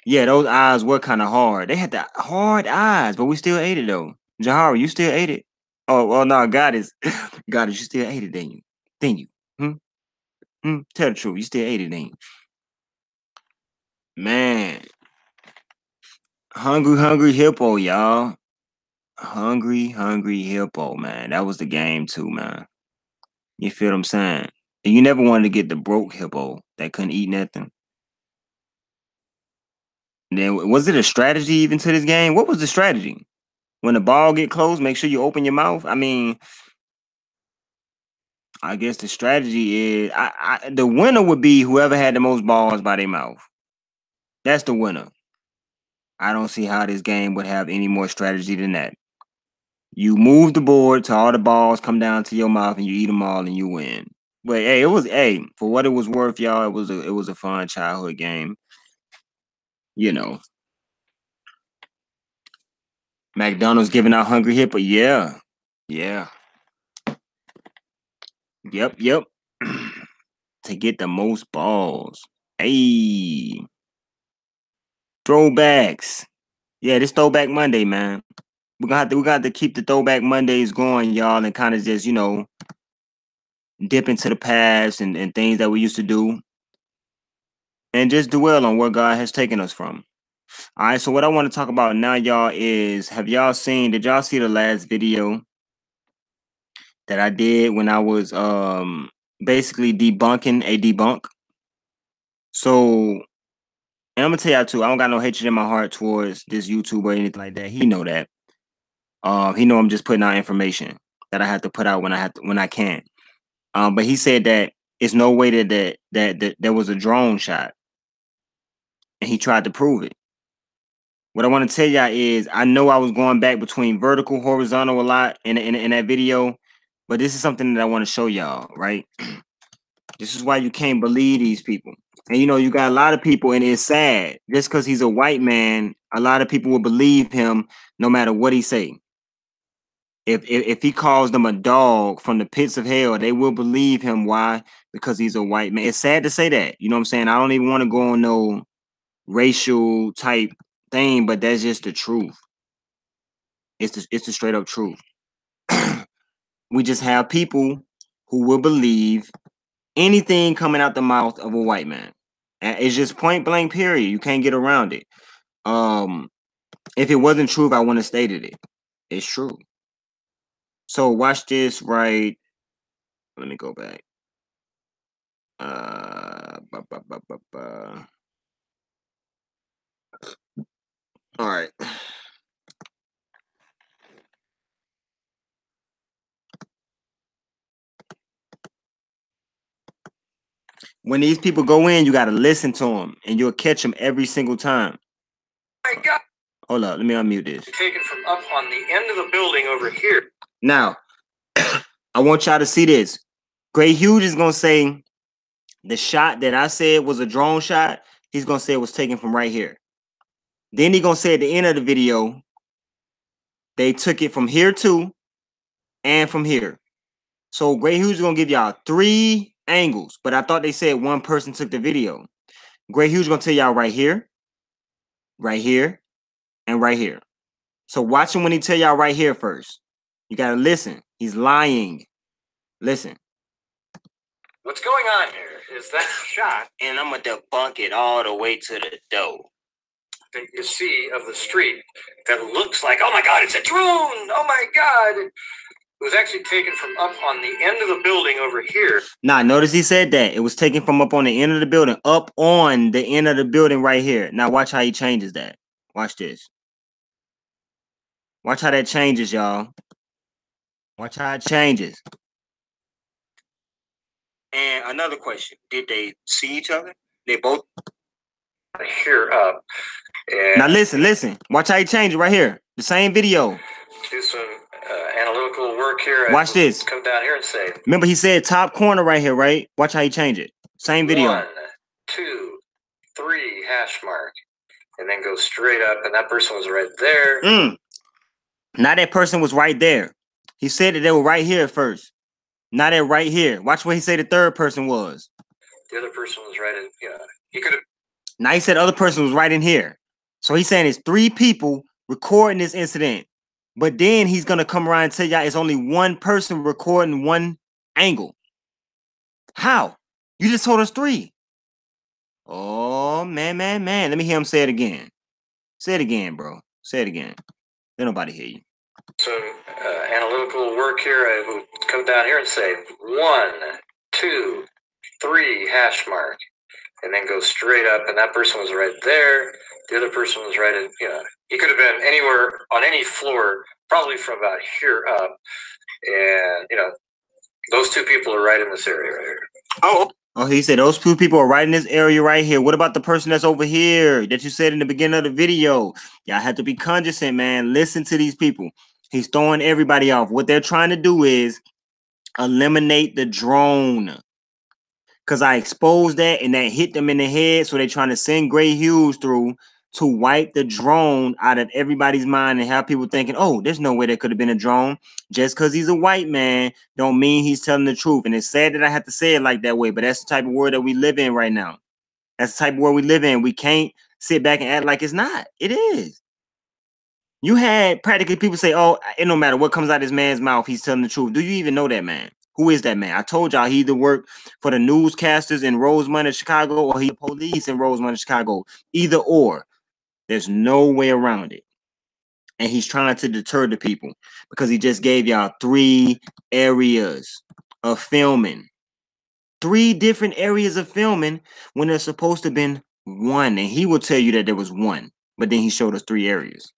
Yeah, those eyes were kind of hard. They had the hard eyes, but we still ate it though. Jahara, you still ate it? Oh, well, no, Goddess, you still ate it, didn't you? Didn't you? Tell the truth, you still ate it, didn't you? Man, hungry hippo, y'all. Hungry hippo, man. That was the game too, man. You feel what I'm saying? And you never wanted to get the broke hippo that couldn't eat nothing. And then was it a strategy even to this game? What was the strategy? When the ball get close, make sure you open your mouth. I mean, I guess the strategy is the winner would be whoever had the most balls by their mouth. That's the winner. I don't see how this game would have any more strategy than that. You move the board till all the balls come down to your mouth and you eat them all and you win. But hey, for what it was worth, y'all, it was a fun childhood game. You know. McDonald's giving out Hungry Hippo, yeah. Yeah. Yep. To get the most balls. Hey. Throwbacks. Yeah, this Throwback Monday, man. We got to keep the Throwback Mondays going, y'all, and kind of just, dip into the past and things that we used to do. And just dwell on where God has taken us from. All right, so what I want to talk about now, y'all, is did y'all see the last video that I did when I was basically debunking a debunk? So, and I'm gonna tell y'all too, I don't got no hatred in my heart towards this YouTube or anything like that. He know that. He know I'm just putting out information that I have to put out when I can. But he said that it's no way that there was a drone shot, and he tried to prove it. What I want to tell y'all is, I know I was going back between vertical, horizontal a lot in that video, but this is something that I want to show y'all, right? This is why you can't believe these people. And you got a lot of people, and it's sad. Just because he's a white man, a lot of people will believe him no matter what he say. If he calls them a dog from the pits of hell, they will believe him. Why? Because he's a white man. It's sad to say that. You know what I'm saying? I don't even want to go on no racial type thing, but that's just the truth. It's the straight up truth. We just have people who will believe anything coming out the mouth of a white man. And it's just point blank, period. You can't get around it. If it wasn't true, I wouldn't have stated it. It's true. So watch this, right? Let me go back. All right. When these people go in, you got to listen to them, and you'll catch them every single time. My God. Hold up, let me unmute this. Taken from up on the end of the building over here. Now, I want y'all to see this. Gray Huge is going to say the shot that I said was a drone shot, he's going to say it was taken from right here. Then he's going to say at the end of the video, they took it from here too, and from here. So Gray Huge is going to give y'all 3 angles, but I thought they said one person took the video. Gray Huge is going to tell y'all right here, and right here. So watch him when he tell y'all right here first. You got to listen. He's lying. Listen. What's going on here is that shot, and I'm going to debunk it all the way to the door that you see of the street that looks like, oh my God, it's a drone. Oh my God. It was actually taken from up on the end of the building over here. Now, notice he said that. It was taken from up on the end of the building, up on the end of the building right here. Now, watch how he changes that. Watch this. Watch how that changes, y'all. Watch how it changes. And another question. Did they see each other? They both? Here up. And now, listen. Watch how he changed it right here. The same video. Do some analytical work here. Watch this. Come down here and say. Remember, he said top corner right here, right? Watch how he changed it. Same video. 1, 2, 3 hash mark. And then go straight up. And that person was right there. Now that person was right there. He said that they were right here first. Now they're right here. Watch what he said the third person was. The other person was right in, he could have. Now he said the other person was right in here. So he's saying it's 3 people recording this incident. But then he's going to come around and tell y'all it's only one person recording one angle. How? You just told us 3. Oh, man. Let me hear him say it again. Say it again, bro. Say it again. Let nobody hear you. Some analytical work here. I will come down here and say 1, 2, 3 hash mark. And then go straight up. And that person was right there. The other person was right in, he could have been anywhere on any floor, probably from about here up. And, Those two people are right in this area right here. Oh, he said those two people are right in this area right here. What about the person that's over here that you said in the beginning of the video? Y'all have to be cognizant, man. Listen to these people. He's throwing everybody off. What they're trying to do is eliminate the drone. Because I exposed that and that hit them in the head. So they're trying to send Gray Hughes through to wipe the drone out of everybody's mind and have people thinking, oh, there's no way there could have been a drone. Just because he's a white man don't mean he's telling the truth. And it's sad that I have to say it like that way, but that's the type of world that we live in right now. That's the type of world we live in. We can't sit back and act like it's not. It is. You had practically people say, oh, it no matter what comes out of this man's mouth, he's telling the truth. Do you even know that man? Who is that man? I told y'all he either worked for the newscasters in Rosemont, Chicago, or he police in Rosemont, Chicago. Either or. There's no way around it. And he's trying to deter the people because he just gave y'all 3 areas of filming. 3 different areas of filming when there's supposed to have been 1. And he will tell you that there was 1. But then he showed us 3 areas.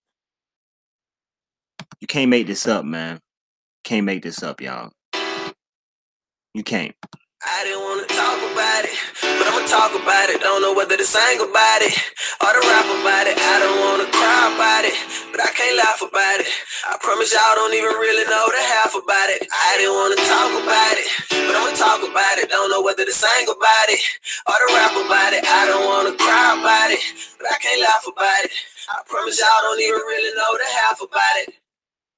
You can't make this up, man. Can't make this up, y'all. You can't. I didn't want to talk about it, but I'ma talk about it. Don't know whether to sing about it or to rap about it. I don't want to cry about it, but I can't laugh about it. I promise y'all don't even really know the half about it. I didn't want to talk about it, but I'ma talk about it. Don't know whether to sing about it or to rap about it. I don't want to cry about it, but I can't laugh about it. I promise y'all don't even really know the half about it.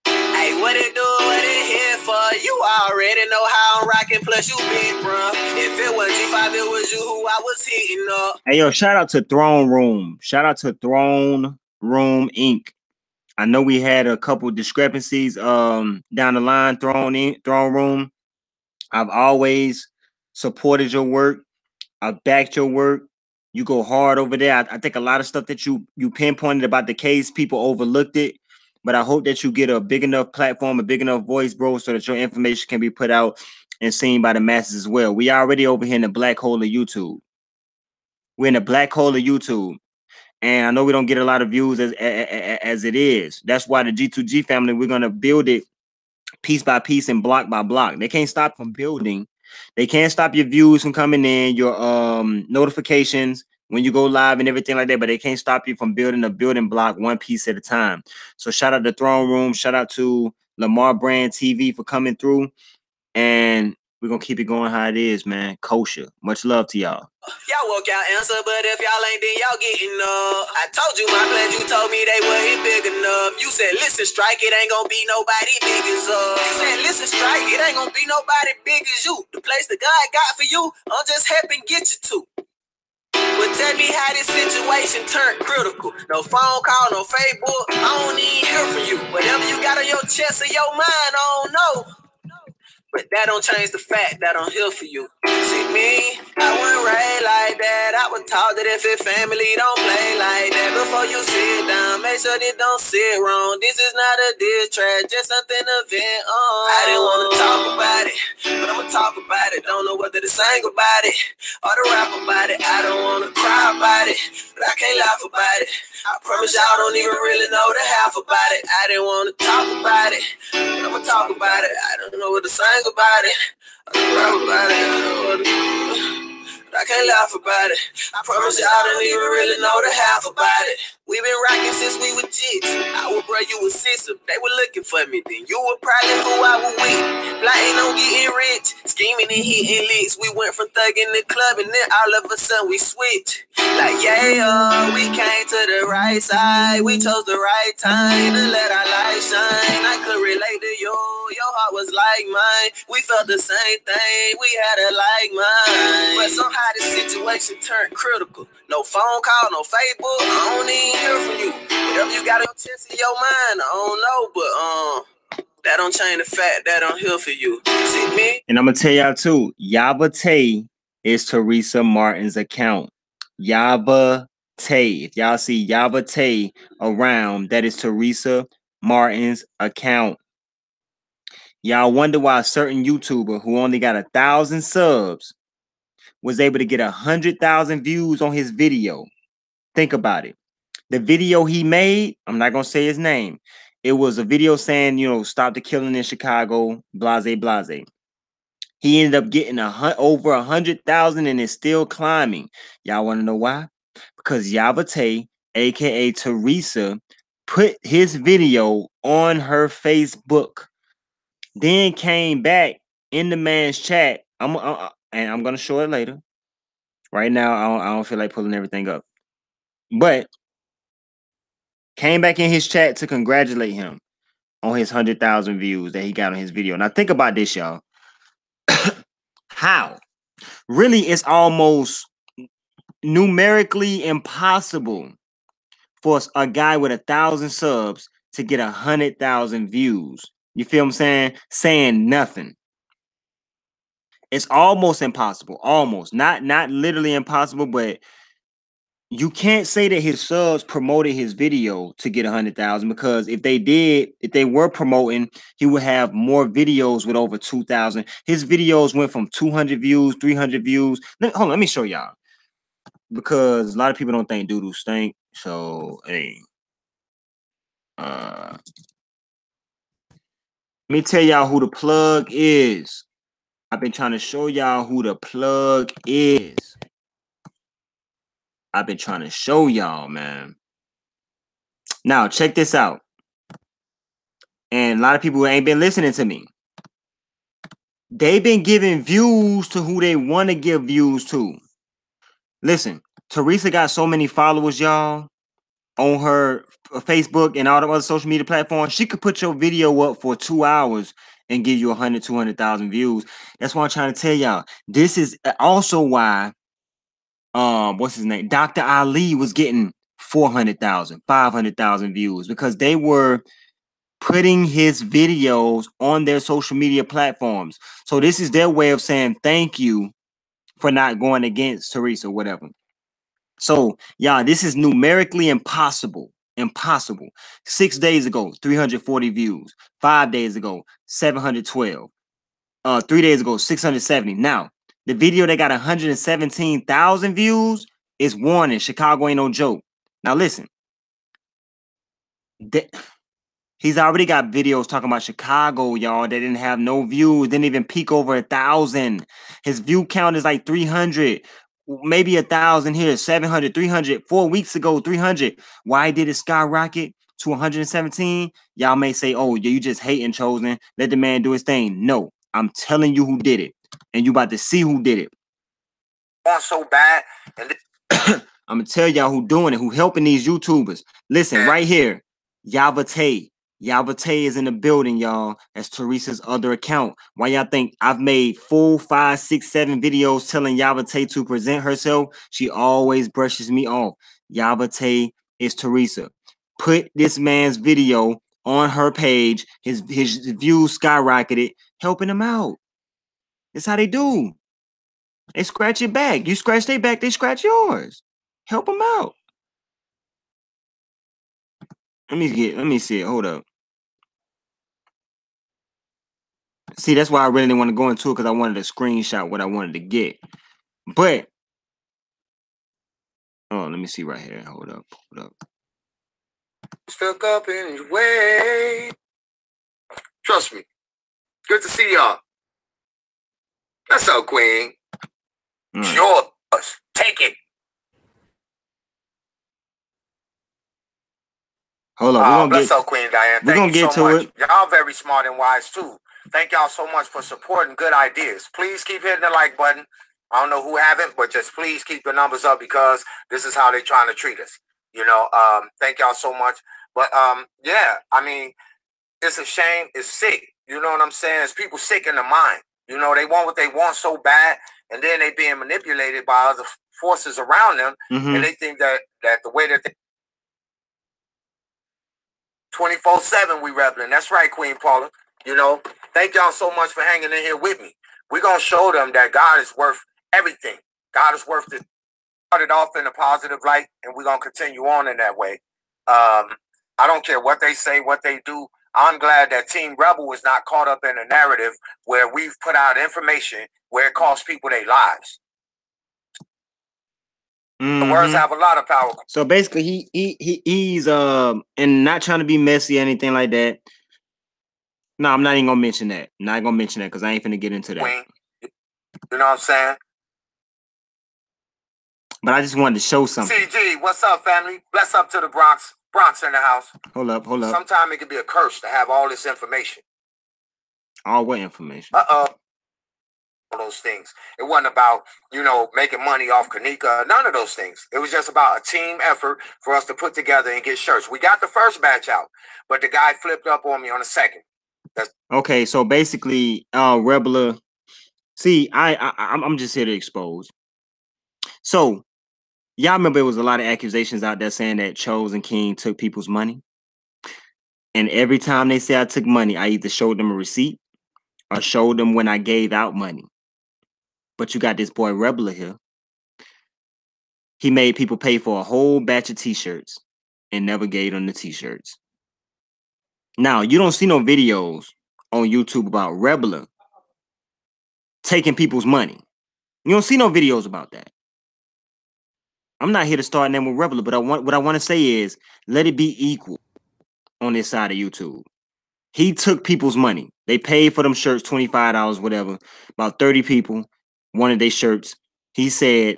Hey, what it do, what it here for? You already know how I'm rocking, plus you big, bro. If it was G5, it was you who I was hitting up. Hey, yo, shout out to Throne Room. Shout out to Throne Room Inc. I know we had a couple discrepancies down the line, Throne Room. I've always supported your work. I've backed your work. You go hard over there. I think a lot of stuff that you pinpointed about the case, people overlooked it. But I hope that you get a big enough platform, a big enough voice, bro, so that your information can be put out and seen by the masses as well. We already over here in the black hole of YouTube. We're in the black hole of YouTube. And I know we don't get a lot of views as it is. That's why the G2G family, we're going to build it piece by piece and block by block. They can't stop from building. They can't stop your views from coming in, your notifications when you go live and everything like that, but they can't stop you from building a building block 1 piece at a time. So shout out to Throne Room. Shout out to Lamar Brand TV for coming through. And we're going to keep it going how it is, man. Kosher. Much love to y'all. Y'all walk out answer, but if y'all ain't, then y'all getting up. I told you my plans, you told me they wasn't big enough. You said, listen, strike, it ain't gonna be nobody big as us. You said, listen, strike, it ain't gonna be nobody big as you. The place that God got for you, I'm just helping get you to. But tell me how this situation turned critical. No phone call, no Facebook, I don't even hear from you. Whatever you got on your chest or your mind, I don't know. But that don't change the fact that I'm here for you. See me, I wasn't raised like that. I was taught that if it family, don't play like that. Before you sit down, make sure they don't sit wrong. This is not a diss track, just something to vent on. I didn't want to talk about it, but I'ma talk about it. Don't know whether to sing about it or to rap about it. I don't want to cry about it, but I can't laugh about it. I promise y'all don't even really know the half about it. I didn't want to talk about it, but I'ma talk about it. I don't know what to sing about it. I don't rap about it. I don't know what to do, but I can't laugh about it. I promise y'all don't even really know the half about it. We been rocking since we were jigs. I would bro, you was sister. They were looking for me. Then you were probably who I was with. Plotting on getting rich, scheming and hitting licks. We went from thugging the club and then all of a sudden we switched. Like yeah, we came to the right side. We chose the right time to let our light shine. I could relate to you. Your heart was like mine. We felt the same thing. We had a like mind. But somehow the situation turned critical. No phone call, no Facebook. I don't even hear from you. Whatever you got on your chest in your mind, I don't know. But that don't change the fact that I'm here for you. See me? And I'm going to tell y'all too, Yabate is Teresa Martin's account. Yabate. If y'all see Yabate around, that is Teresa Martin's account. Y'all wonder why a certain YouTuber who only got 1,000 subs was able to get 100,000 views on his video. Think about it. The video he made, I'm not going to say his name. It was a video saying, you know, stop the killing in Chicago, blase, blase. He ended up getting over 100,000 and is still climbing. Y'all want to know why? Because Yavate, aka Teresa, put his video on her Facebook, then came back in the man's chat. And I'm gonna show it later. Right now, I don't feel like pulling everything up, but came back in his chat to congratulate him on his 100,000 views that he got on his video. Now think about this, y'all. How? Really, it's almost numerically impossible for a guy with 1,000 subs to get 100,000 views. You feel what I'm saying? Saying nothing. It's almost impossible. Almost. Not literally impossible, but you can't say that his subs promoted his video to get 100,000, because if they were promoting, he would have more videos with over 2,000. His videos went from 200 views, 300 views. Hold on, let me show y'all, because a lot of people don't think doo-doo stink. So, hey, let me tell y'all who the plug is. I've been trying to show y'all who the plug is. I've been trying to show y'all, man. Now, check this out. And a lot of people ain't been listening to me. They've been giving views to who they want to give views to. Listen, Teresa got so many followers, y'all, on her Facebook and all the other social media platforms. She could put your video up for 2 hours and give you 100, 200,000 views. That's why I'm trying to tell y'all. This is also why, what's his name? Dr. Ali was getting 400,000, 500,000 views, because they were putting his videos on their social media platforms. So this is their way of saying thank you for not going against Teresa or whatever. So, y'all, this is numerically impossible. Impossible. 6 days ago, 340 views. 5 days ago, 712. 3 days ago, 670. Now, the video that got 117,000 views is warning. Chicago ain't no joke. Now, listen. He's already got videos talking about Chicago, y'all, that didn't have no views, didn't even peak over 1,000. His view count is like 300, maybe 1,000 here, 700, 300. 4 weeks ago, 300. Why did it skyrocket to 117? Y'all may say, oh, you just hating, Chosen. Let the man do his thing. No, I'm telling you who did it, and you about to see who did it. Want so bad, and I'm gonna tell y'all who doing it, who helping these YouTubers. Listen, right here, Yavate. Yavate is in the building, y'all. That's Teresa's other account. Why y'all think I've made 4, 5, 6, 7 videos telling Yavate to present herself? She always brushes me off. Yavate is Teresa. Put this man's video on her page. His views skyrocketed, helping him out. That's how they do. They scratch your back. You scratch their back, they scratch yours. Help them out. Let me see it. Hold up. See, that's why I really didn't want to go into it, because I wanted to screenshot what I wanted to get. But, oh, let me see right here. Hold up. stuck up in his way. Trust me. Good to see y'all. That's so, Queen. It's yours. Take it. Hold on. Bless up, Queen Diane. Thank you so much. It. Y'all very smart and wise too. Thank y'all so much for supporting good ideas. Please keep hitting the like button. I don't know who haven't, but just please keep the numbers up, because this is how they're trying to treat us. You know, thank y'all so much. But yeah, I mean, it's a shame. It's sick. You know what I'm saying? It's people sick in the mind. You know, they want what they want so bad, and then they being manipulated by other forces around them, and they think that the way that they 24/7 we rebelling. That's right, Queen Paula. You know, thank y'all so much for hanging in here with me. We're going to show them that God is worth everything. God is worth it. Started off in a positive light, and we're going to continue on in that way. I don't care what they say, what they do. I'm glad that Team Rebel is not caught up in a narrative where we've put out information where it costs people their lives. The words have a lot of power. So basically, he's and not trying to be messy or anything like that. No, I'm not even gonna mention that. Not gonna mention that, because I ain't finna get into that. Queen, You know what I'm saying? But I just wanted to show something. CG, what's up, family? Bless up to the Bronx. Bronx in the house. Hold up. Sometimes it can be a curse to have all this information. All what information? All those things. It wasn't about, you know, making money off Kanika. None of those things. It was just about a team effort for us to put together and get shirts. We got the first batch out, but the guy flipped up on me on the second. Okay, so basically, Rebel. See, I'm just here to expose. So, y'all remember it was a lot of accusations out there saying that Chose and King took people's money? And every time they say I took money, I either showed them a receipt or showed them when I gave out money. But you got this boy Rebel here. He made people pay for a whole batch of t-shirts and never gave them the t-shirts. Now, you don't see no videos on YouTube about Rebel taking people's money. You don't see no videos about that. I'm not here to start name with Rebel, but what I want to say is let it be equal on this side of YouTube. He took people's money. They paid for them shirts, $25, whatever. About 30 people wanted their shirts. He said,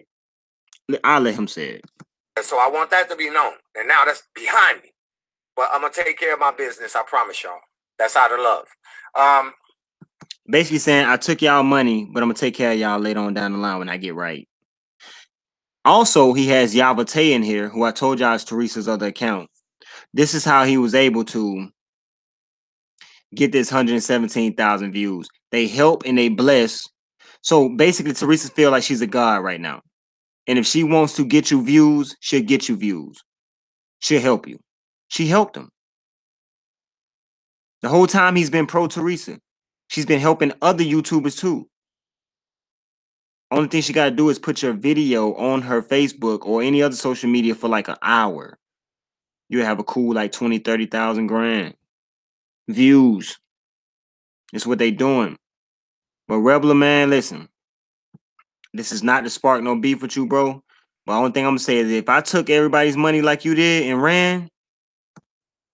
I'll let him say it. So I want that to be known. And now that's behind me. But I'm going to take care of my business. I promise y'all. That's out of love. Basically saying, I took y'all money, but I'm going to take care of y'all later on down the line when I get right. Also, he has Yavate in here, who I told y'all is Teresa's other account. This is how he was able to get this 117,000 views. They help and they bless. So basically, Teresa feels like she's a god right now. And if she wants to get you views, she'll get you views. She'll help you. She helped him. The whole time he's been pro Teresa. She's been helping other YouTubers too. Only thing she got to do is put your video on her Facebook or any other social media for like an hour. You'll have a cool like 20, 30,000 grand views. That's what they doing. But Rebel, man, listen. This is not to spark no beef with you, bro. But the only thing I'm going to say is if I took everybody's money like you did and ran,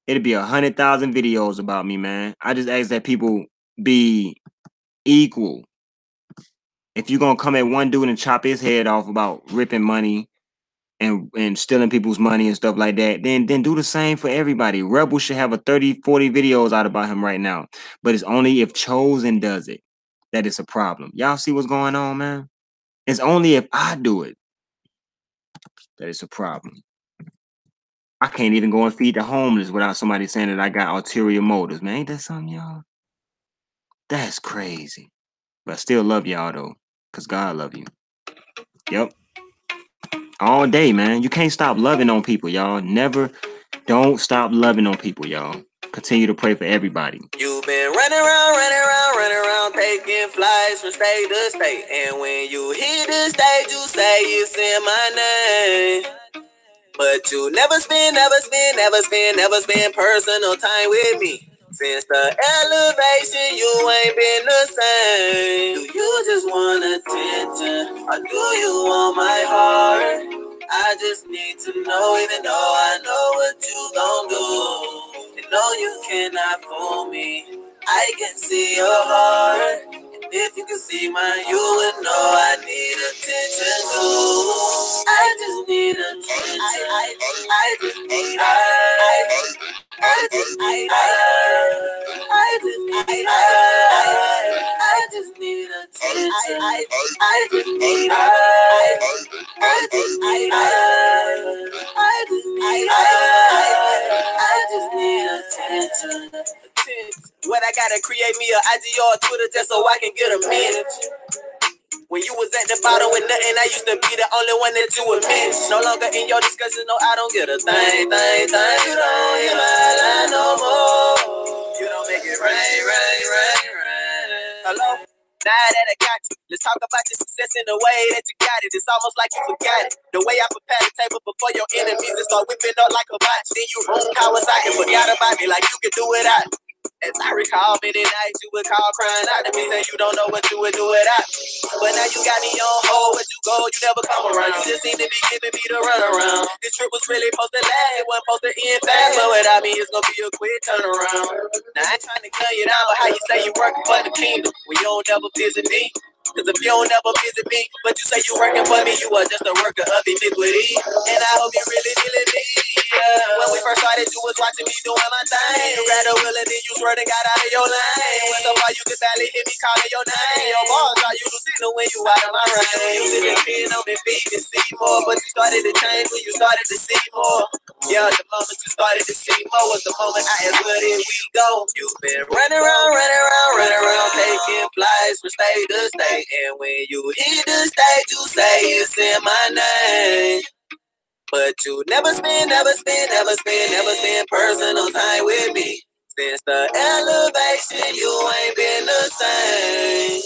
it'd be 100,000 videos about me, man. I just ask that people be equal. If you're going to come at one dude and chop his head off about ripping money and stealing people's money and stuff like that, then do the same for everybody. Rebel should have a 30, 40 videos out about him right now. But it's only if Chosen does it that it's a problem. Y'all see what's going on, man? It's only if I do it that it's a problem. I can't even go and feed the homeless without somebody saying that I got ulterior motives, man. Ain't that something, y'all? That's crazy. But I still love y'all, though, because God love you. Yep. All day, man. You can't stop loving on people, y'all. Don't stop loving on people, y'all. Continue to pray for everybody. You've been running around, taking flights from state to state. And when you hit the stage, you say it's in my name. But you never spend personal time with me. Since the elevation, you ain't been the same. Do you just want attention, or do you want my heart? I just need to know, even though I know what you gon' do. You know you cannot fool me. I can see your heart. And if you can see mine, you would know I need attention too. I just need attention. I just need attention. What I gotta create me a IG or a Twitter just so I can get a minute. When you was at the bottom with nothing, I used to be the only one that you would miss. No longer in your discussion, no, I don't get a thing. You don't hear my line no more. You don't make it rain. Hello? Now that I got you, let's talk about your success in the way that you got it. It's almost like you forgot it. The way I prepare the table before your enemies and start whipping up like a botch. Then you room Kawasaki and forgot about me like you could do it out. As I recall, many nights you would call crying out to me, saying you don't know what you would do without. But now you got me on hold, where you go, you never come around. You just seem to be giving me the runaround. This trip was really supposed to last, it wasn't supposed to end fast. But without me, it's gonna be a quick turnaround. Now I ain't trying to cut you down, but how you say you working for the kingdom when you don't never visit me? Cause if you don't ever visit me, but you say you working for me, you are just a worker of iniquity. And I hope you really feeling me. When we first started, you was watching me doing my thing. You got a will and then you swear to God out of your lane. When so far you could barely hear me calling your name. Your boss thought you was sitting when you out of my range. You didn't depend on me, feed and see more. But you started to change when you started to see more. Yeah, the moment you started to see more was the moment I asked, where did we go? You've been running around, taking flights from state to state. And when you hit the stage, you say it's in my name. But you never spend personal time with me. Since the elevation, you ain't been the same.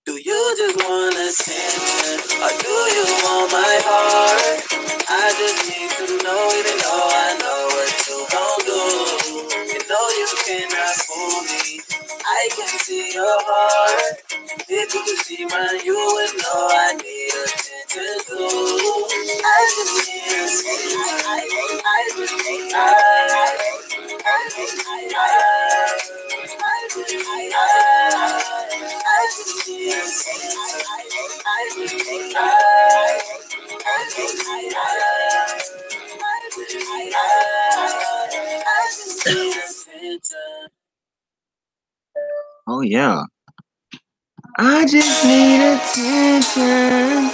Do you just want attention, or do you want my heart? I just need to know, even though I know what you gon' do. You know you cannot fool me. I can see your heart. If you could see mine, you would know I need attention too. I just need attention. I just need Oh yeah. I just need attention.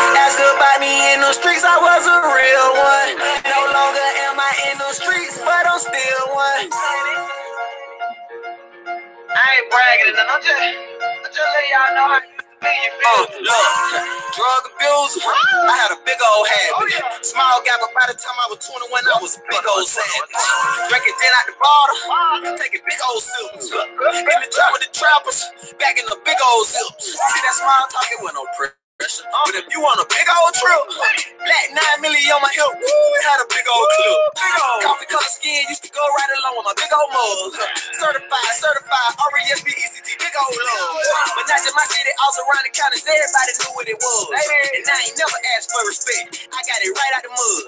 Ask about me in the streets, I was a real one. No longer am I in the streets, but I'm still one. I ain't bragging, I'm just letting y'all know how you feel. Look, drug abuse, I had a big old habit. Small gap, but by the time I was 21, I was a big old savage. Drinking gin out the bottle, taking big old sips. In the trap with the trappers, back in the big old zips. See that smile talking with no pressure. But if you want a big old trip, black 9 milli on my hip, had a big old clip. Coffee color skin used to go right along with my big old mugs. Certified, R-E-S-B-E-C-T, big old love. But not just my city, also around the counties, everybody knew what it was. And I ain't never asked for respect, I got it right out the mud.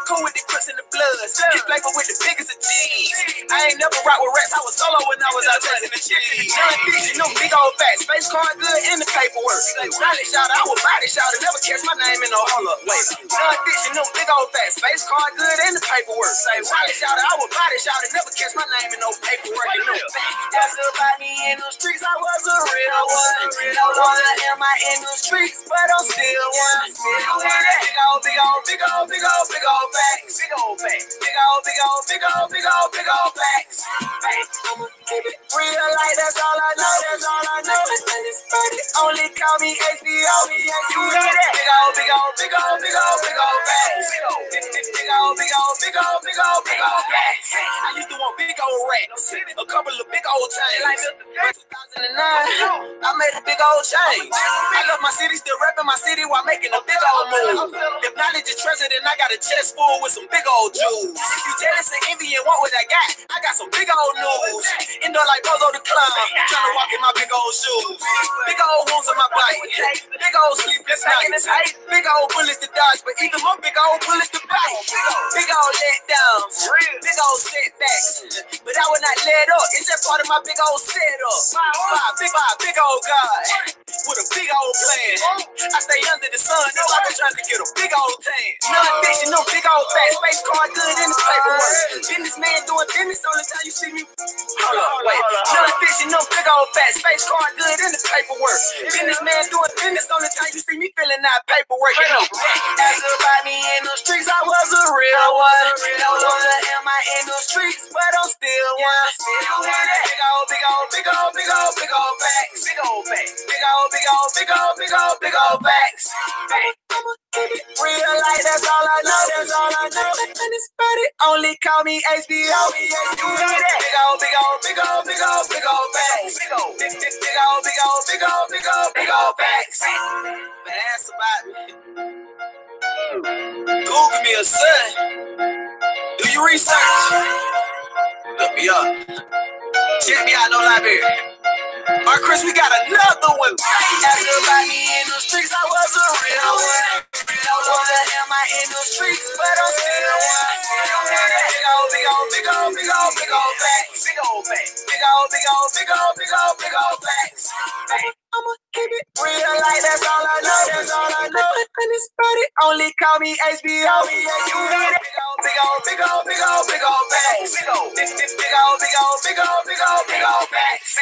Cool with the Crips and the Bloods, get flavor with the biggest of G's. I ain't never rock with rats, I was solo when I was out chasing the cheese. Young bitch, you know, big old facts, face card good in the paperwork. Solid shout out, I was body shout out, never catch my name in no hold up. Wait, young bitch, you know, big old facts, face card good in the paperwork. Solid shout out, I was body shout out, never catch my name in no paperwork. And no facts. Just about me in the streets, I was a real one. No longer am I in the streets, but I'm still one. Big old facts. Big old facts. I'ma keep it real, like that's all I know. And it's funny, only call me HBO. You hear that? Big old facts. Big old facts. I used to want big old racks, a couple of big old chains. In 2009, I made a big old change. I love my city, still repping my city while making a big old move. If knowledge is treasure, then I got a chest full with some big old jewels. If you jealous and envy and want what I got some big old news. Indoor like Bozo the Clown, trying to walk in my big old shoes. Big old wounds on my bike, big old sleepless nights, big old bullets to dodge, but even more big old bullets to bite. Big old letdowns, big old setbacks, but I would not let up. It's just part of my big old setup. Big old God with a big old plan. I stay under the sun, no, I been trying to get a big old tan. Non-fiction, no big old facts, face card good in the paperwork. Businessman doing business, only time you see me. Hold up, wait. Non-fiction, no big old facts, face card good in the paperwork. Businessman doing business, only time you see me filling out paperwork. You know, ask about me in the streets, I was a real one. No longer am I in the streets, but I'm still one. Big old facts. Big old facts. I'ma keep it real, like that's all I know. And it's funny, only call me HBO. You hear that? Big old facts. Big old facts. But ask about me. Google me a son. Do your research. Look me up. Check me out, no library. Alright, Chris, we got another one. Ask about me in the streets, I was a real one. No longer am I in the streets, but I'm still one. Big old facts. Big old facts. I'ma keep it real like that's all I know. That's all I know. And it's funny, only call me HBO. Big old facts. Big old facts.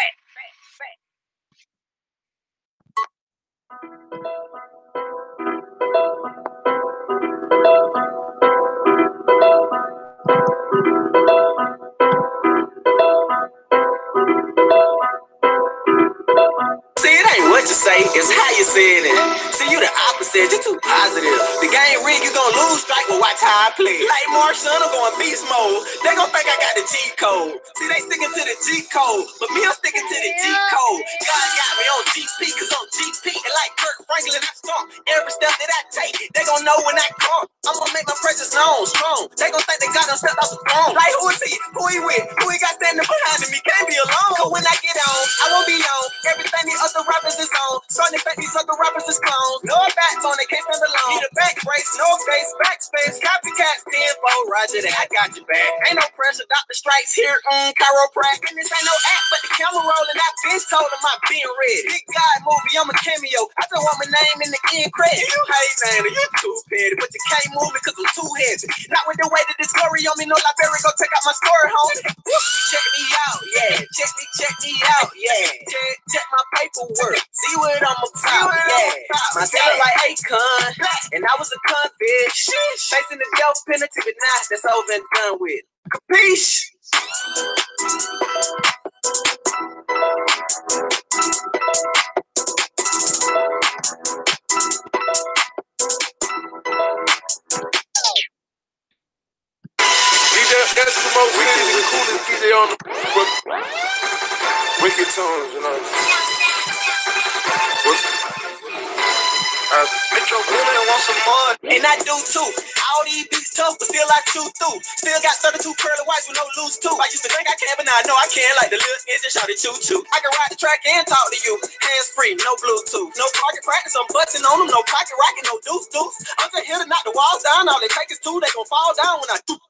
See, it ain't what you say, it's how you saying it. See, you the opposite, you too positive. The game rig, you gon' lose strike, but watch how I play. Like Marshall, I'm going beast mode. They gon' think I got the G code. See, they sticking to the G code, but me, I'm sticking to the G code. God got me on GP, cause I'm GP. And like Kirk Franklin, I stomp every step that I take. They gon' know when I come. I'm gon' make my presence known, strong. They gon' think they got them stepped off the throne. Like, who is he? Who he with? Who he got standing behind me? Can't be alone. Cause when I get on, I won't be on. Everything these other rappers is on. Starting to think these other rappers is clones. No backs on, they can't stand alone. Need a back brace, no face, backspace. Copycats, 10-4, roger that. I got you back. Ain't no pressure, Dr. Strikes here, chiropractic. And this ain't no act, but the camera rolling. I been told him I been ready. Big God movie, I'm a cameo. I just want my name in the end credit. You hate, man, you too petty. But you can't move me cause I'm too heavy. Not with the way that this glory on me, no library, go check out my story, homie. Check me out, yeah. Check me out, yeah. Check my paperwork. See what I'm about, yeah. My sound like Akon, and I was a convict. Facing the death penalty, but now that's over and done with. Peace. That's the most coolest DJ on the wicked tones, you know. Metro Boomin want some more, and I do too. All these beats tough, but still I chew through. Still got 32 curly whites with no loose too. I used to think I can, but now I know I can. Like the little engine shot it choo-choo. I can ride the track and talk to you. Hands free, no Bluetooth. No target practice, I'm butting on them. No pocket rocket, no deuce. I'm just here to knock the walls down. All they take is two, they gon' fall down when I do.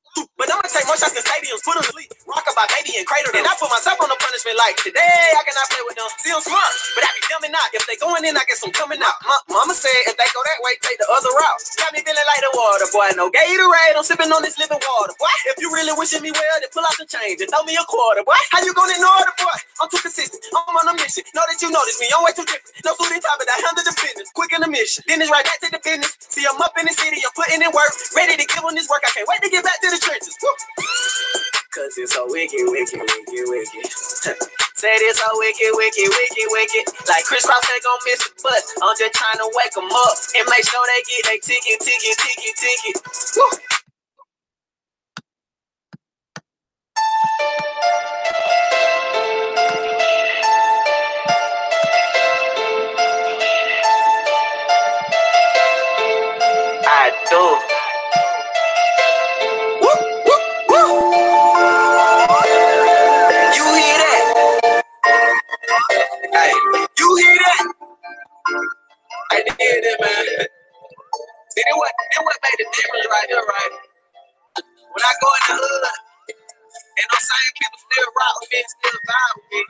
But I'm gonna take more shots in stadiums, put them to sleep. Rock about baby and cradle them. And I put myself on the punishment like today, I cannot play with them. See, I'm smart, but I be dumbing out. If they going in, I guess I'm coming out. Mama said if they go that way, take the other route. Got me feeling like the water, boy. No Gatorade, I'm sipping on this living water, boy. If you really wishing me well, then pull out the change and throw me a quarter, boy. How you gonna ignore the boy? I'm too consistent, I'm on a mission. Know that you notice me, I'm way too different. No food in top, but I handle the business. Quick in the mission, then it's right back to the business. See, I'm up in the city, I'm putting in work. Ready to give on this work, I can't wait to get back to the trenches. Woo. Cause it's so wicked. Said it's so wicked. Like Chris Cross, they gon' miss the bus. I'm just trying to wake them up and make sure they get their ticket. Woo. I do. Hey, you hear that? I did it, man. See, that what made the difference right here, right? When I go in the hood, and those same people still rock with me and still vibe with me.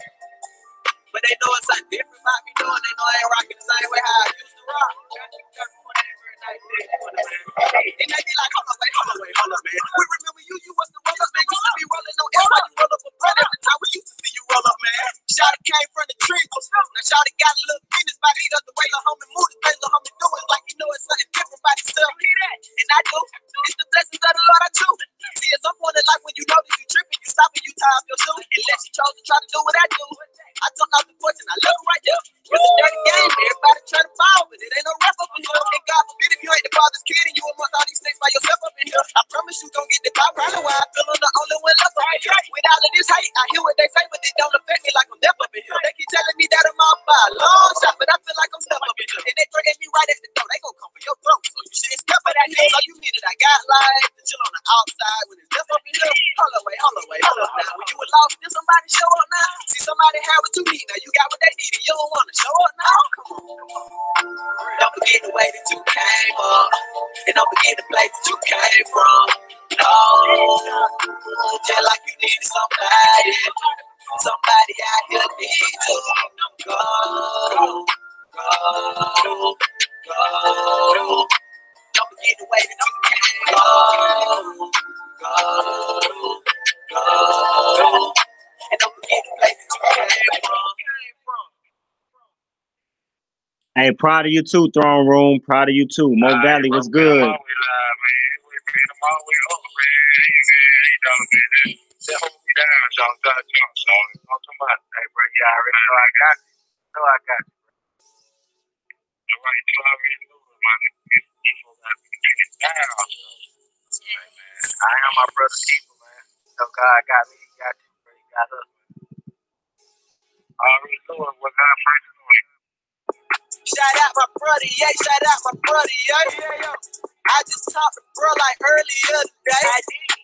But they know it's something different about me doing. They know I ain't rocking the same way how I used to rock. And they be like, hold up, man. We remember you was the roll up, man. Used to be rolling on air. Why you roll up a blunt every time we used to see you roll up, man? Shawty came from the trenches. Now Shawty got a little business by the way the homie move, the way the homie do it. Like you know it's something different by himself. And I do. It's the blessings of the Lord I choose. See, at some point in life when you know that you tripping, you stop and you tie up your shoes. Unless you chose to try to do what I do. I jumped off the porch and I love right there. It's a dirty game, everybody try to fall, but it ain't no rap up in here. And God forbid if you ain't the father's kid and you amongst all these things by yourself up in here. I promise you gon' get the pop right away. I feel I'm the only one left up in here. With all of this hate, I hear what they say, but it don't affect me like I'm deaf up in here. They keep telling me that I'm out by a long shot, but I feel like I'm stuck up in here. And they threaten me right at the door. They gon' come for your throat, so you shouldn't step for that here. So you mean that I got life to chill on the outside when it's death up in here? Hold up now. When you were lost, did somebody show up now? See, somebody have what you need. Now you got what they need and you don't wanna show up now? Come on. Don't forget the way that you came up. And don't forget the place that you came from. No, just like you needed somebody. Somebody out here needs to go. Don't forget the way that you can go. And don't forget the place that you came from. Hey, proud of you too, Throne Room. Proud of you too. Mo Valley was good. That hold me down, so I'm trying to jump, so don't too much. Hey, bro, you already know I got you. All right, you already know my people got me getting down. I am my brother's people, man. So God got me, he got you, bro. He got us. I already know what God first is doing. Shout out my brother, yeah. Shout out my brother, yeah. I just talked to bro like earlier today. I did.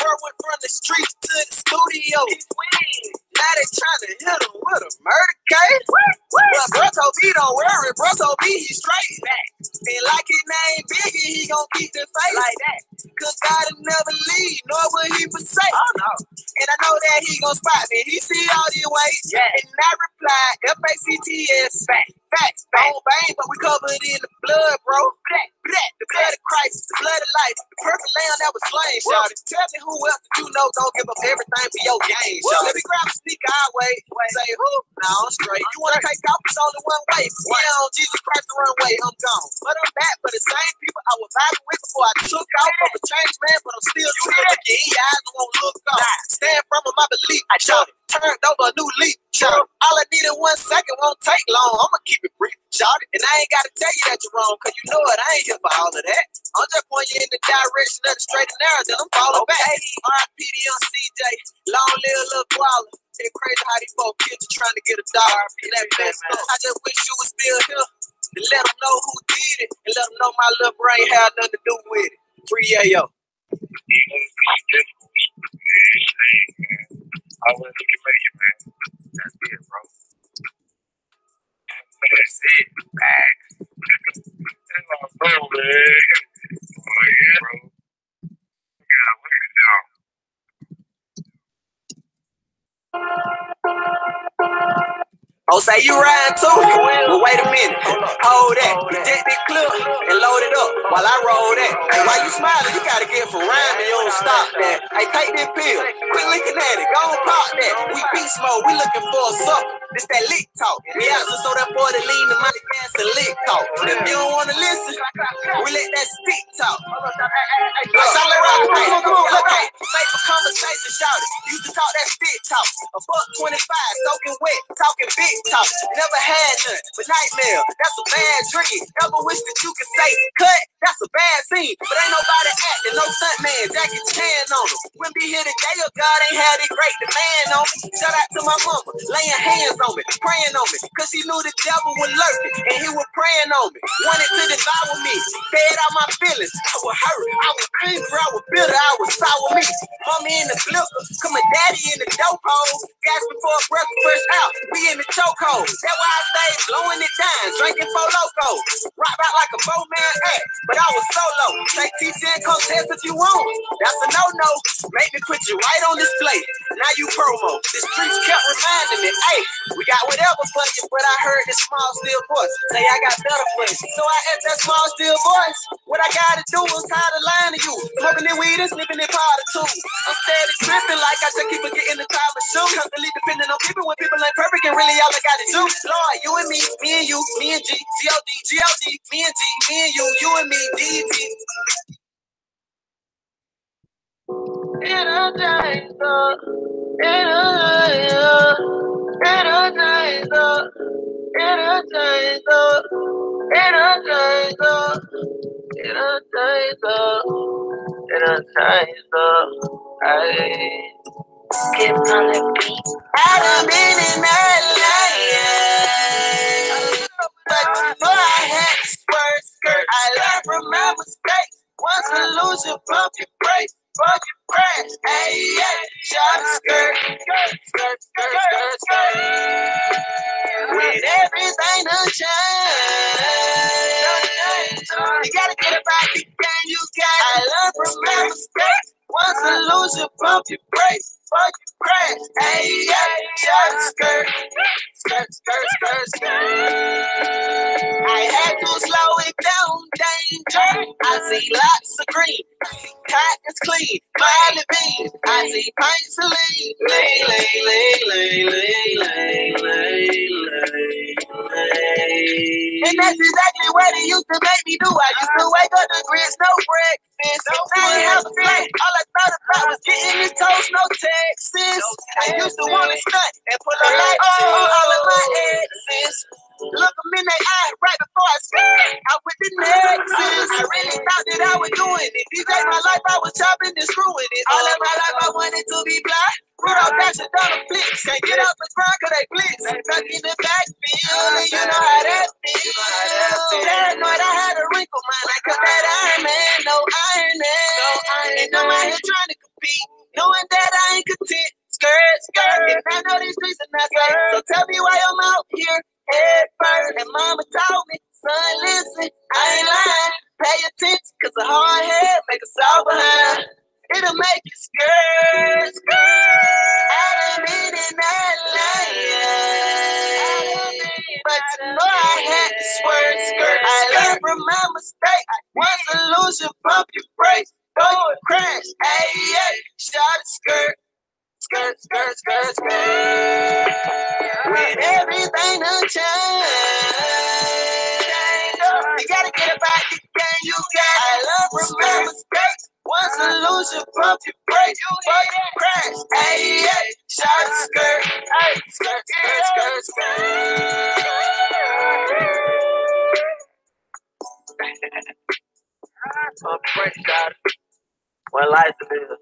Bro went from the streets to the studio. Now they trying to hit him with a murder case. But bro told me don't worry. Bro told me he's straight back. And like his name Biggie, he gon' keep the face like that. Cause God will never leave, nor will he forsake. Oh no. And I know that he gon' spot me. He see all these ways. Yeah. And I replied, FACTS. Facts. Don't bang, but we covered in the blood, bro. The blood of Christ, the blood of life, the perfect lamb that was slain, shawty. Tell me who else you know don't give up everything for your game, shawty. Let me grab a sneaker, I wait. Say who? Nah, I'm straight. You wanna take off? It's only one way. Yeah, on Jesus Christ the runway, I'm gone. But I'm back for the same people I was vibing with before I took off. I'm a changed man, but I'm still true. Your eyes won't look off. Stand firm on my belief, shawty. Turned over a new leaf, shawty. All I need in 1 second won't take long. I'ma keep it brief, shawty. And I ain't gotta tell you that you're wrong, cause you know it. I ain't here for all of that. I'm just pointing you in the direction of the straight and narrow, then I'm falling back. R.I.P. on CJ, long live Lil Koala. It's crazy how these folks kids are trying to get a dollar in that best stuff. I just wish you was still here to let them know who did it and let them know my little brain had nothing to do with it. Free Yayo. I went to make it, man. That's it, bro. That's it. That's my bro, man. Oh, yeah, bro. Yeah, look at y'all. Oh, say you riding too? Well, wait a minute. Hold that. Eject that clip and load it up while I roll that. And while you smiling, you gotta get for rhyming. You don't stop that. Hey, take that pill. Quit looking at it. Go on, pop that. We beast mode. We looking for a sucker. This that lick talk. We out so that boy to lean the money gas and lick talk. If you don't wanna listen, we let that stick talk. Okay, fake for conversation, shout it. Used to talk that stick talk. A buck 25, soaking wet, talking big talk. Never had none, but nightmare. That's a bad dream. Never wish that you could say cut. That's a bad scene. But ain't nobody acting, no stunt man. Jacket tan on them. Wouldn't be here today if God ain't had it great demand on me. Shout out to my mama, laying hands on me, praying on me, cause she knew the devil was lurking, and he was praying on me, wanted to devour me, fed out my feelings. I was hurt, I was angry, I was bitter, I was sour me. Mommy in the flipper, come a daddy in the dope hole, gasping for a breath fresh out, we in the chokehold. That's why I stayed blowing it down, drinking for loco, rock out like a 4-man act, but I was solo. Say TC and contest if you want, that's a no-no. Make me put you right on display. Now you promo. The streets kept reminding me, hey, we got whatever for you, but I heard this small still voice say I got better for you. So I asked that small still voice, what I gotta do is tired of lying to you. Smoking that weed and sniffing that powder too. I'm steady tripping like I just keep forgetting the time of shoot. Constantly depending on people when people ain't perfect and really all I gotta do. Lord, you and me and you, me and G, G-O-D, G-O-D, me and G, me and you and me, D-E-T. Skip on the beat. I done been in LA, but before I had to skirt, I learned from my mistakes. Once you lose your pump your brakes, fuck your crash, hey, yeah, shot skirt. With everything done changed, you gotta get it back again, you got. I learned from my mistakes. Once you lose your pump your brakes, fuck your crash. Hey, yeah, shot skirt, skirt, skirt, skirt, skirt. I had to slow it down, danger. I see lots of green, I see cotton's clean, Miley beans. I see pints of lean, lay, lay, lay, lay, lay, lay, lay, lay, lay. And that's exactly what it used to make me do. I used to wake up to grits, no breakfast. I ain't have a flight. All I thought about was getting this toast, no Texas. I used to want to stunt and put a light on all of my exes. Look them in their eye right before I skirt out with the Nexus. I really thought that I was doing it. DJ my life, I was chopping and screwing it. All of my life I wanted to be fly. Rudolph Dasher down the flicks. Can't get off the ground cause they blitz. Stuck in the backfield and you know how that feels. Paranoid, I had a wrinkle mind. I cut that Iron Man, no Iron Man. And I'm out here trying to compete, knowing that I ain't content. Skirt, skirt, and I know these streets are not safe. So tell me why I'm out here head first. And mama told me, son, listen, I ain't lying. Pay attention, cause a hard head make a soft behind. It'll make you skirt, skirt. I done been in that lane, but you know I had to swerve, skirt. I learned from my mistake. One solution, pump your brakes, throw your crash. Hey, yeah, shot a skirt. Skirt, skirt, skirt, skirt. When everything done changed, you gotta get about the game. You got I love from my mistakes. One solution, pump your brakes, fuck your crash. Hey, yeah, shot a skirt. Hey, skirt, skirt, skirt, skirt. Pump your brakes, shot it. One life to live.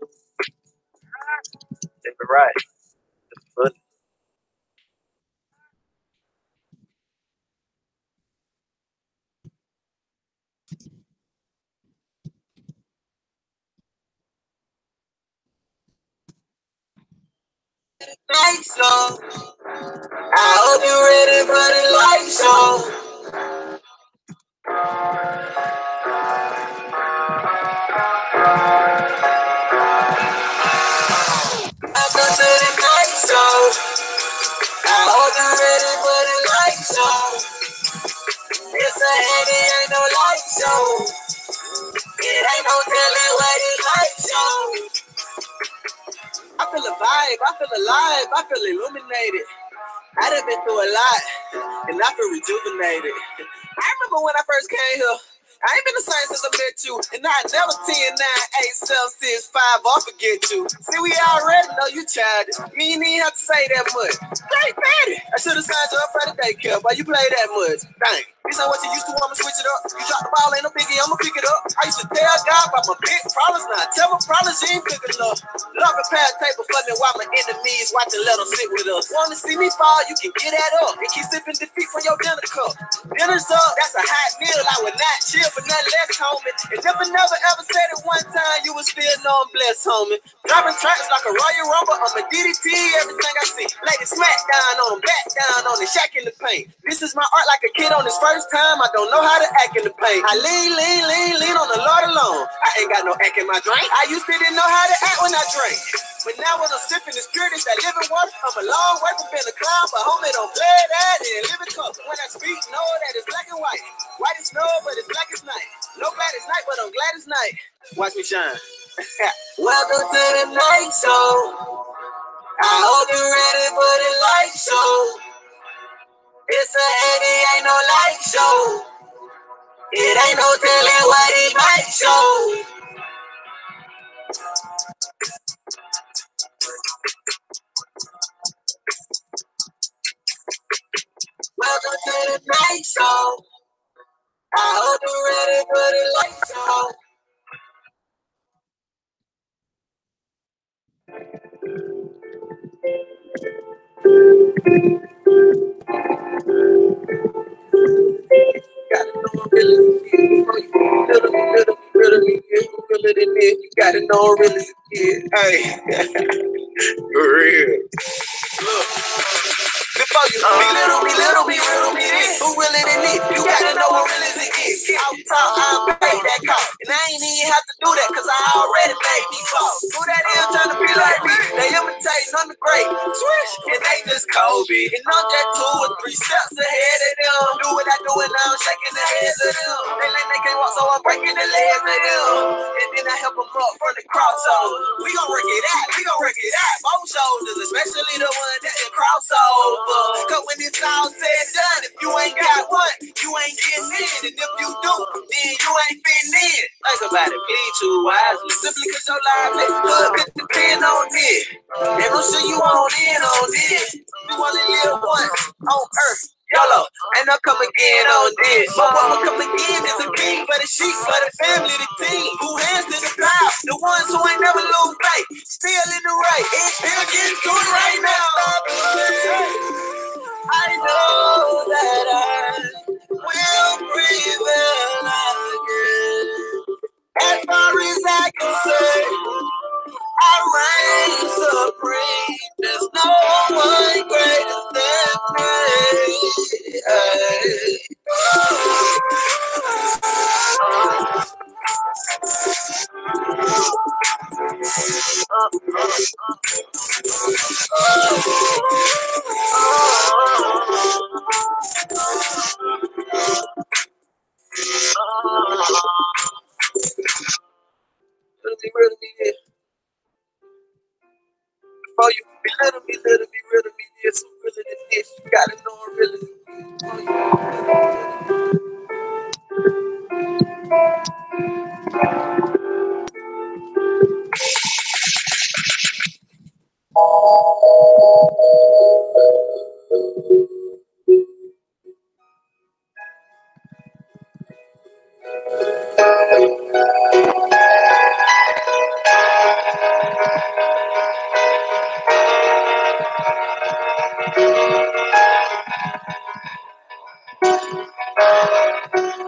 Live it right. Good. Night show. I hope you're ready for the light show. Welcome to the night show. I hope you're ready for the light show. It's a heady, ain't no light show. It ain't no telling what it light show. I feel a vibe, I feel alive, I feel illuminated. I done been through a lot, and I feel rejuvenated. I remember when I first came here, I ain't been the same since I met you, and I never 10, 9, 8, 7, 6, 5, I'll forget you. See, we already know you childish. You ain't even have to say that much. Great Patty. I should have signed you up for the daycare, but you play that much. Dang. This ain't what you used to, I'ma switch it up. You drop the ball, ain't no biggie, I'ma pick it up. I used to tell God about my big problems, now tell my problems you ain't big enough. Love and pad table for me while my enemies watching, let them sit with us. Wanna see me fall, you can get that up. And keep sipping defeat from your dinner cup. Dinner's up, that's a hot meal, I would not chill for nothing less, homie. And if I never ever said it one time, you would still know I'm blessed, homie. Dropping tracks like a Royal Rumble, I'm a DDT, everything I see. Lay the smack down on him, back down on it, shack in the paint. This is my art like a kid on his first time, I don't know how to act in the paint. I lean on the Lord alone. I ain't got no act in my drink. I used to didn't know how to act when I drank. But now when I'm sipping this pure, this that living water, I'm a long way from being a clown, but homie don't play that and live it cup. When I speak, know that it's black and white. White is snow, but it's black as night. No glad it's night, but I'm glad it's night. Watch me shine. Welcome to the night show. I hope you're ready for the light show. It's a heady, ain't no light show. It ain't no telling what it might show. Welcome to the night show. I hope you're ready for the light show. You gotta know I'm really a kid. Hey, for real. Look. Before you be little, be real, be this. Who really than me? You gotta know who really is. Out top, I paid that cost. And I ain't even have to do that, cause I already made me fall. Who that is trying to be Kobe. And I'm just 2 or 3 steps ahead of them. Do what I do and now I'm shaking the heads of them. They like they can't walk, so I'm breaking the legs of them. And then I help them up from the crossover. We gon' work it out, both shoulders, especially the one that can crossover. Cause when it's all said and done, if you ain't got one, you ain't getting in. And if you do, then you ain't fitting in. Think about it, please choose wisely. Simply cause your livelihood could depend on it. And I'm sure you want in on this. You only live once on earth. YOLO, and I'll come again on this. But what will come again is a king for the sheep, for the family, the team. Who hands to the plow, the ones who ain't never lose faith. Still in the race, still getting to it right now. I know that I will prevail again. As far as I can say, I reign supreme. There's no one greater than me. Before you belittle me, riddle me, this, I'm realer than this. You gotta know I'm realer than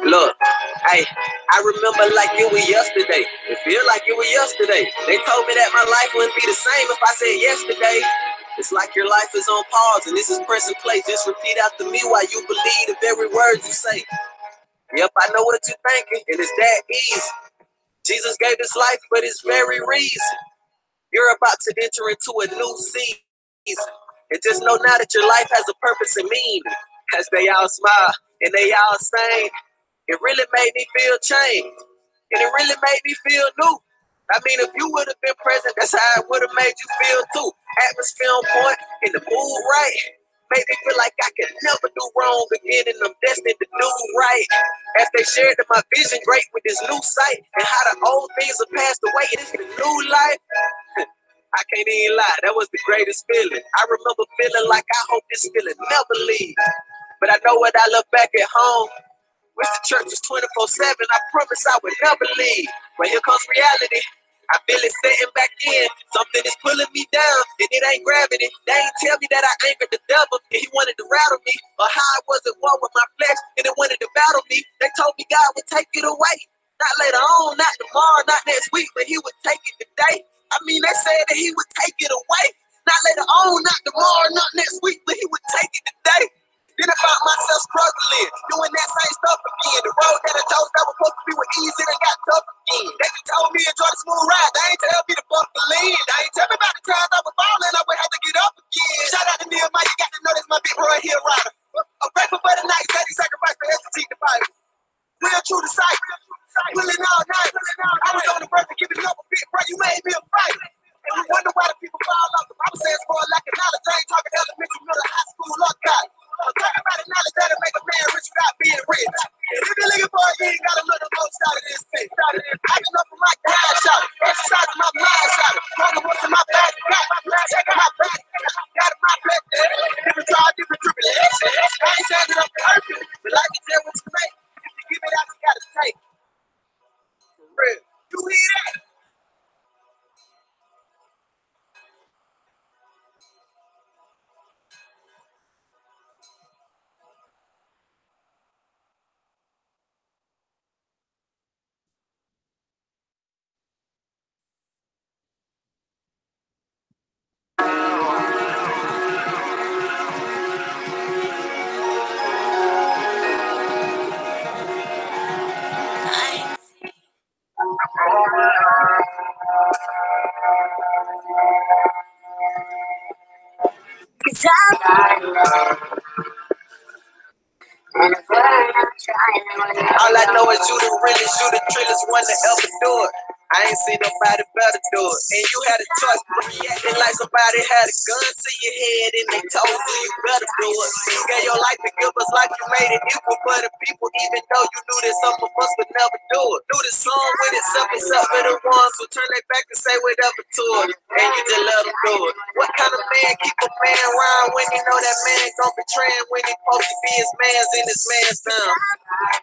Look, hey, I remember like it was yesterday. It feel like it was yesterday. They told me that my life wouldn't be the same if I said yesterday. It's like your life is on pause and this is pressing play. Just repeat after me while you believe the very words you say. Yep, I know what you're thinking, and it's that easy. Jesus gave his life for this very reason. You're about to enter into a new season. And just know now that your life has a purpose and meaning. As they all smile and they all sing. It really made me feel changed. And it really made me feel new. I mean, if you would have been present, that's how it would have made you feel too. Atmosphere on point and the mood right. Made me feel like I can never do wrong again and I'm destined to do right. As they shared my vision great with this new sight and how the old things have passed away and it's the new life. I can't even lie, that was the greatest feeling. I remember feeling like I hope this feeling never leaves. But I know when I look back at home, wish the church was 24/7, I promise I would never leave. But here comes reality. I feel it setting back in. Something is pulling me down, and it ain't gravity. They ain't tell me that I angered the devil, and he wanted to rattle me, or how I was at war with my flesh, and it wanted to battle me. They told me God would take it away. Not later on, not tomorrow, not next week, but he would take it today. I mean, they said that he would take it away. Not later on, not tomorrow, not next week, but he would take it today. Then I found myself struggling, doing that same stuff again. The road that I chose that was supposed to be easy and got tough again. They just told me enjoy the smooth ride. They ain't tell me to bump the lean. They ain't tell me about the times I was falling, I would have to get up again. Shout out to Nehemiah, you got to know this my big boy here rider. I'm grateful for the nights that he sacrificed for us to teach the Bible. Real true to sight, willing all night. I was on the verge of giving up a bit, bro. You made me a fight. And we wonder why the people fall off. The Bible says for a lack of knowledge. I ain't talking elementary, middle, high school, or college. I'm talking about the knowledge that'll make a man rich without being rich. And if you're looking for it, you ain't got to look the most out of this thing. I can up from my high shot, exercise my blind shot. Running what's in my back, got my blood, check my back. Got my back there. Different trial, different tribulations. I ain't saying that I'm perfect, but like you said, what you make. If you give it out, you got to take. For real. You hear that? All I know is you the realest, you the trillest one to ever do it. I ain't seen nobody better do it. And you had a choice, but reacting like somebody had a gun to your head and they told you you better do it. You gave your life to give us like you made it equal for the people, even though you knew that some of us would never do it. Do the song with itself, except for the ones who turn their back and say whatever to it. And you just let them do it. What kind of man keep a man around when you know that man gon' betray him when he supposed to be his man's in his man's down?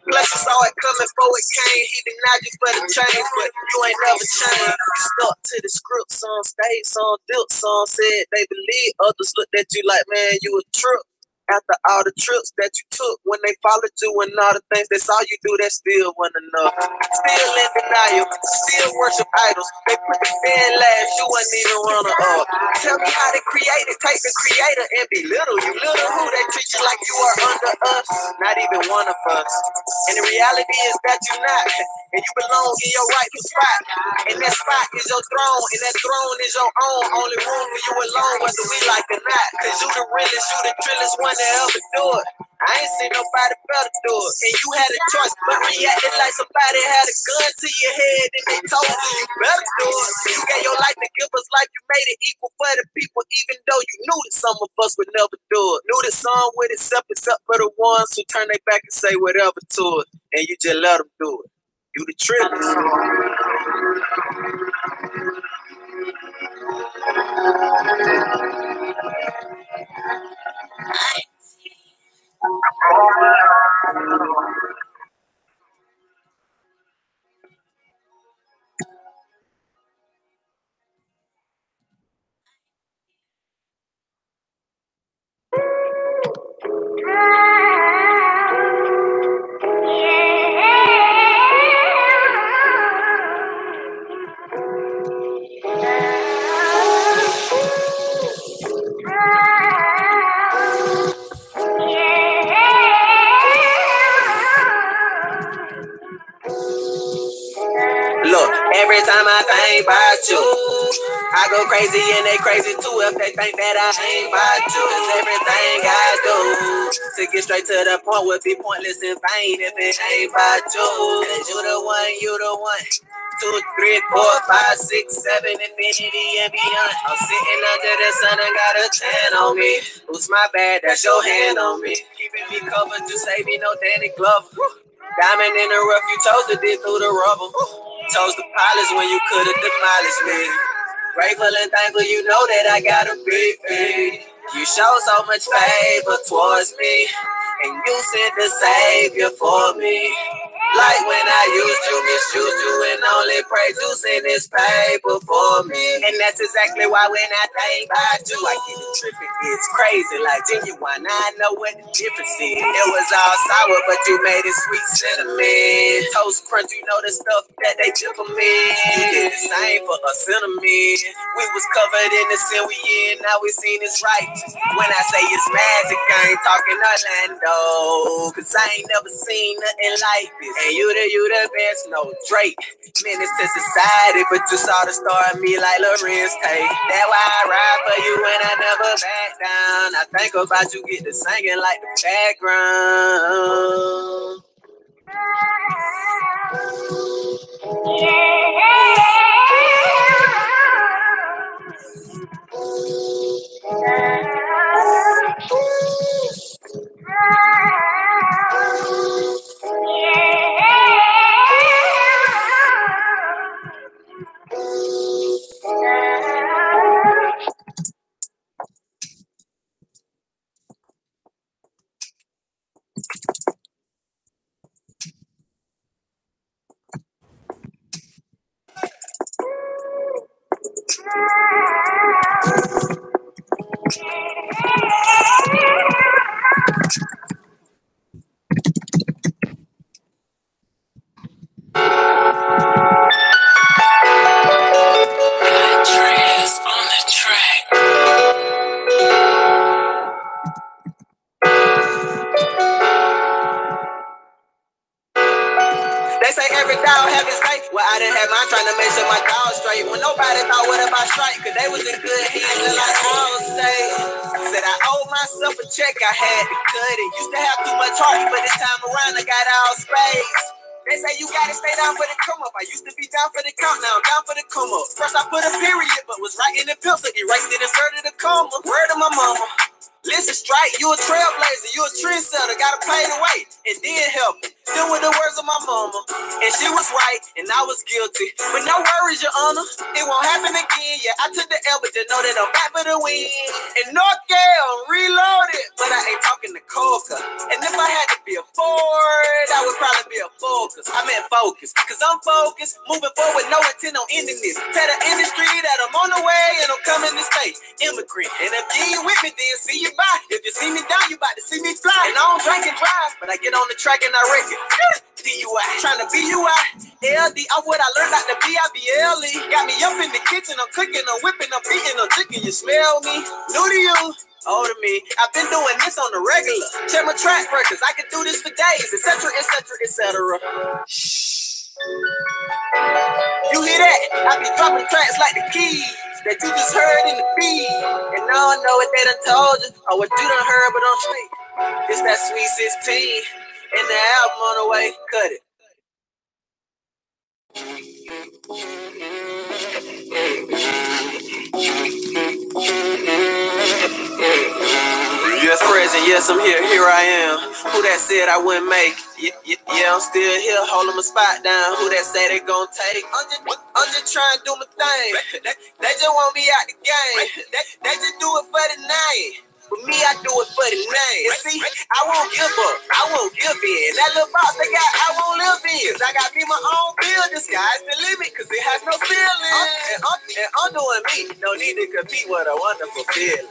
Plus you saw it coming before it came. He denied you for the change, but you ain't never changed. You stuck to the script, some stayed, some built, some said they believe. Others looked at you like, man, you a trip. After all the trips that you took, when they followed you and all the things they saw you do, that still wasn't enough. Still in denial, still worship idols. They put the fan last, you wasn't even runner up. Tell me how they created, take the creator and belittle you. Little who they treat you like you are under us, not even one of us. And the reality is that you're not, and you belong in your rightful spot. And that spot is your throne, and that throne is your own. Only room for you alone, whether we like or not. Cause you the realest, you the trillest one to ever do it. I ain't seen nobody better do it. And you had a choice, but reacted like somebody had a gun to your head and they told you you better do it. You gave your life to give us life, you made it equal for the people, even though you knew that some of us would never do it. Knew the song with itself, except for the ones who turn their back and say whatever to it. And you just let them do it. You the trillest. Look, every time I think about you, I go crazy and they crazy too if they think that I ain't about you. Cause everything I do to get straight to the point would be pointless and vain if it ain't about you. Cause you the one, you the one. 2, 3, 4, 5, 6, 7, infinity and beyond. I'm sitting under the sun and got a tan on me. Who's my bad? That's your hand on me. Keeping me covered, you save me no Danny Glover. Diamond in the rough, you chose to dig through the rubber. Chose to polish when you could have demolished me. Grateful and thankful, you know that I got a big thing. You show so much favor towards me, and you sent the savior for me. Like when I used you, misused you, and only prayed you sent this paper for me. And that's exactly why when I think about you, I get it tripping. It's crazy, like genuine. I know what the difference is. It was all sour, but you made it sweet cinnamon. Toast crunch, you know the stuff that they dip them in. You did the same for a cinnamon. We was covered in the sin we in, now we seen it's right. When I say it's magic, I ain't talking Orlando, cause I ain't never seen nothing like this. And you the best, no Drake. Menace to society, but you saw the star in me like Lorenz Tate. That's why I ride for you and I never back down. I think about you, get to singing like the background. They say every dog have his day. Well, I done had mine trying to make sure my dog straight. When nobody thought what about strike, cause they was in good hands and like all stay. Said I owed myself a check, I had to cut it. Used to have too much heart, but this time around I got all space. They say you gotta stay down for the come up. I used to be down for the countdown, down for the come up. First I put a period, but was writing in pencil. Erased it, inserted a comma. Word of my mama. Listen straight, you a trailblazer, you a trendsetter, gotta pay the way, and then help it. Still with the words of my mama, and she was right, and I was guilty. But no worries, your honor, it won't happen again. Yeah, I took the L, but just know that I'm back for the win. And Northgale, reloaded, but I ain't talking to Coca. And if I had to be a Ford, I would probably be a Focus. I meant focus, cause I'm focused, moving forward, no intent on ending this. Tell the industry that I'm on the way, and I'm coming to stay immigrant. And if you ain't with me, then see you bye. If you see me down, you about to see me fly. And I don't drink and drive, but I get on the track and I wreck it. DUI, trying to be UI. LD, off what I learned out the BIBLE. Got me up in the kitchen, I'm cooking, I'm whipping, I'm beating, I'm chicken. You smell me? New to you, old to me. I've been doing this on the regular. Check my track records, I could do this for days, etc., etc., etc. You hear that? I be dropping tracks like the keys that you just heard in the beat. And I don't know what they done told you or what you done heard, but don't speak. It's that sweet 16 and the album on the way. Cut it. Yes, present, yes, I'm here. Here I am. Who that said I wouldn't make it? Yeah, I'm still here, holding my spot down. Who that say they gon' take? I'm just trying to do my thing. They just want me out the game. They just do it for the night. For me, I do it for the name. And see, I won't give up. I won't give in. That little box they got, I won't live in. Cause I got me my own building. Sky's the limit, cause it has no ceiling. And I'm doing me. No need to compete with a wonderful feeling.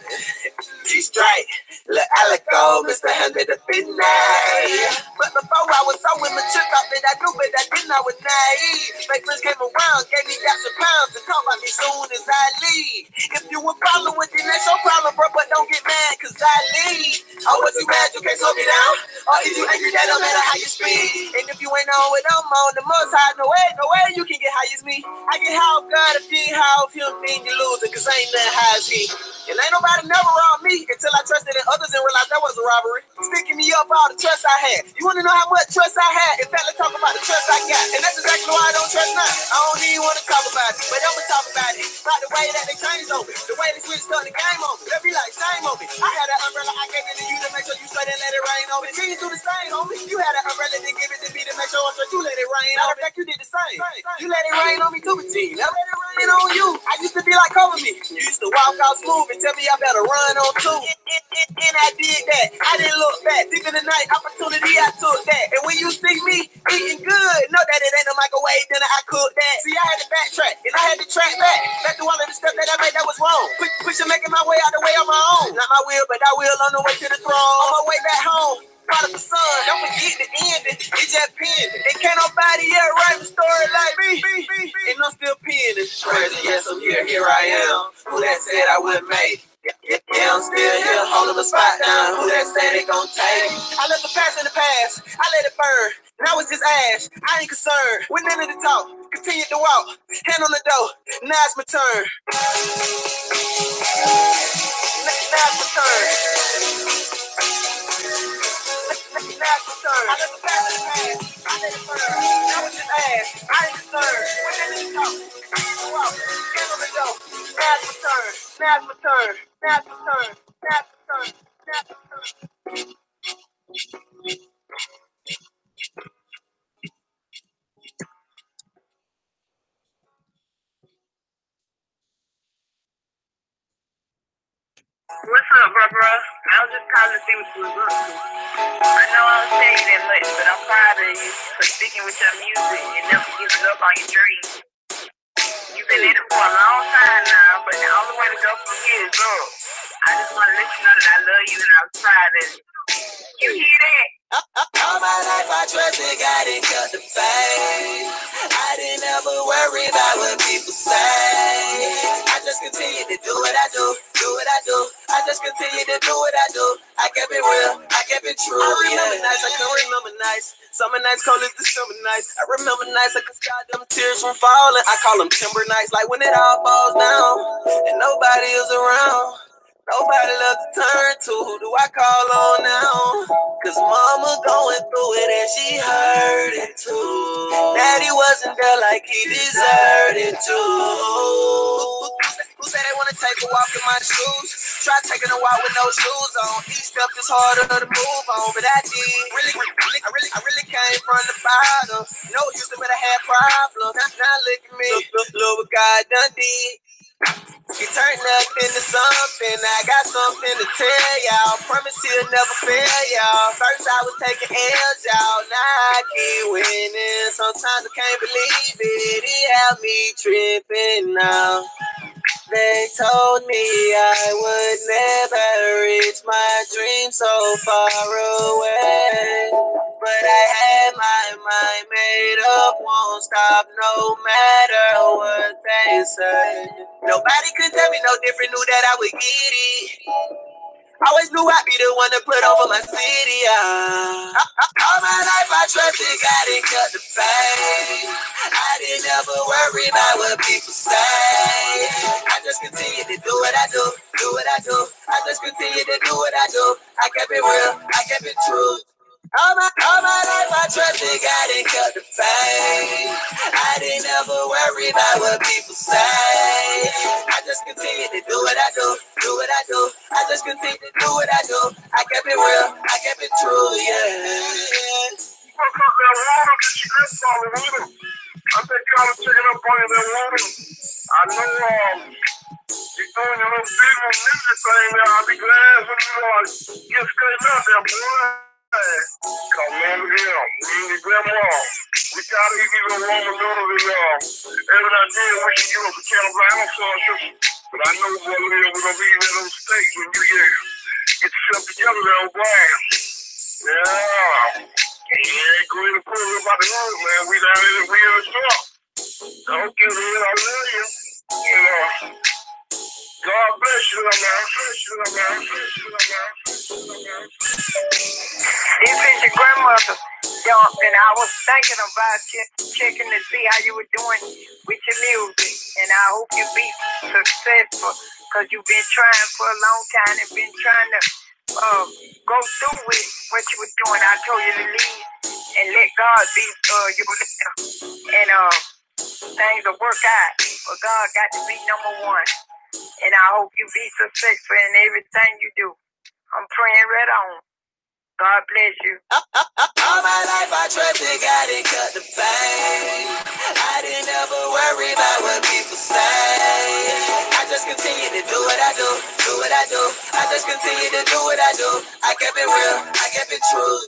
G-Strike, Lil' Alico, Mr. 100 up in night. But before I was so immature, thought that I knew, but I didn't. I was naive. Fake friends came around, gave me got some pounds, and talk about me soon as I leave. If you a problem with it, that's your problem, bro, but don't get mad. Cause I lead. Oh, was you mad you can't slow me down? Or is you angry that don't matter how you speak? And if you ain't on what I'm on, the most high, no way you can get high as me. I get high off God if you ain't high off him, then you losing. Cause I ain't nothing high as he. And ain't nobody never robbed me until I trusted in others and realized that was a robbery. Sticking me up for all the trust I had. You wanna know how much trust I had? In fact, let's talk about the trust I got. And that's exactly why I don't trust now. I don't even wanna talk about it, but I'ma talk about it. About the way that they changed on me, the way they switched up the game on me. They be like, shame on me. I had that umbrella, I gave it to you to make sure you straight and let it rain on me. Can you do the same, homie? You had that umbrella, then give it to me to make sure I'm straight. You let it rain on me. You did the same. You let it rain on me too, but G. Now let it rain on you. I used to be like, cover me. You used to walk out smooth and tell me I better run on two. And I did that. I didn't look back. Deep in the night, opportunity, I took that. And when you see me eating good, know that it ain't no microwave dinner, I cooked that. See, I had to backtrack, and I had to track back through all of the stuff that I made that was wrong. Pushing, making my way out the way on my own. Not my will, but I will on the way to the throne. On my way back home. Prodigal son, don't forget the ending. It just pinned. And can't nobody ever write a story like me. And I'm still pinning. Present, yes, I'm here. Here I am. Who that said I wouldn't make? Yeah, I'm still here, holding my spot down. Who that said they gon' take? I left the past in the past. I let it burn. Now it's just ash. I ain't concerned with none of the talk. Continue to walk. Hand on the door. Now it's my turn. Now it's my turn. I let the past in the past. I let it burn. Now it's just ash. I ain't concerned with none of the talk. Continue to walk. Hand on the door. Now it's my turn. Now it's my turn. Now it's my turn. Now it's my turn. Now it's my turn. What's up, bro? I was just calling to see what you was up to. I know I don't tell you that much, but I'm proud of you for sticking with your music and never giving up on your dreams. You've been in it for a long time now, but the only way to go from here is up. I just want to let you know that I love you and I'm proud of you. You hear that? All my life I trusted God and kept the faith. I didn't ever worry about what people say. I just continue to do what I do, do what I do. I just continue to do what I do. I kept it real, I kept it true. I remember nights, I can remember nights. Summer nights cold as December nights. I remember nights I could stop them tears from falling. I call them timber nights, like when it all falls down and nobody is around. Nobody left to turn to. Who do I call on now? Cause mama going through it and she heard it too. that he wasn't there like he deserved to. Who said they wanna take a walk in my shoes? Try taking a walk with no shoes on. Each step is harder to move on, but I did. I really came from the bottom. No, used to, but I had problems. Now look at me, look what God done did. He turned nothing to something. I got something to tell y'all. Promise he'll never fail y'all. First I was taking L's, y'all. Now I keep winning. Sometimes I can't believe it. He had me tripping now. They told me I would never reach my dream so far away. But I had my mind made up, won't stop no matter what they say. Nobody could tell me no different, knew that I would get it. Always knew I'd be the one to put over my city. All my life I trusted God and cut the fame. I didn't ever worry about what people say. I just continue to do what I do, do what I do. I just continue to do what I do. I kept it real, I kept it true. All my life I trusted God and cut the fame. I didn't ever worry about what people say. I just continue to do what I do, do what I do. I just continue to do what I do. I kept it real, I kept it true, yeah. I think y'all was checking up on that water. I know you're doing your little business music thing there. I'll be glad when you get straightened up there, boy. Cause man, look here, we need to grab them all. We gotta eat these little Roman noodles and every now and then wishing you up a can of Carolina sauce. But I know we're gonna be eating those steaks when you get yourself together there, boy. Yeah. Yeah, go ahead and pull it about the road, man. We down in the store. Okay, man, I love you. You know, God bless you, man. This is your grandmother, and I was thinking about you, checking to see how you were doing with your music, and I hope you be successful, because you've been trying for a long time and been trying to go through with what you were doing. I told you to leave and let God be your leader, and things will work out. But God got to be number one, and I hope you be successful in everything you do. I'm praying right on. God bless you. All my life I trusted God and cut the fame. I didn't ever worry about what people say. I just continue to do what I do, do what I do. I just continue to do what I do. I kept it real, I kept it true.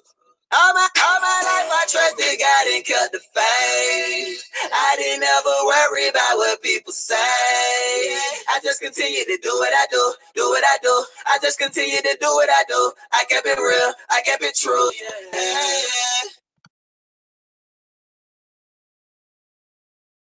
All my life I trusted God and cut the fame. I didn't ever worry about what people say. I just continue to do what I do, do what I do. I just continue to do what I do. I kept it real, I kept it true, yeah.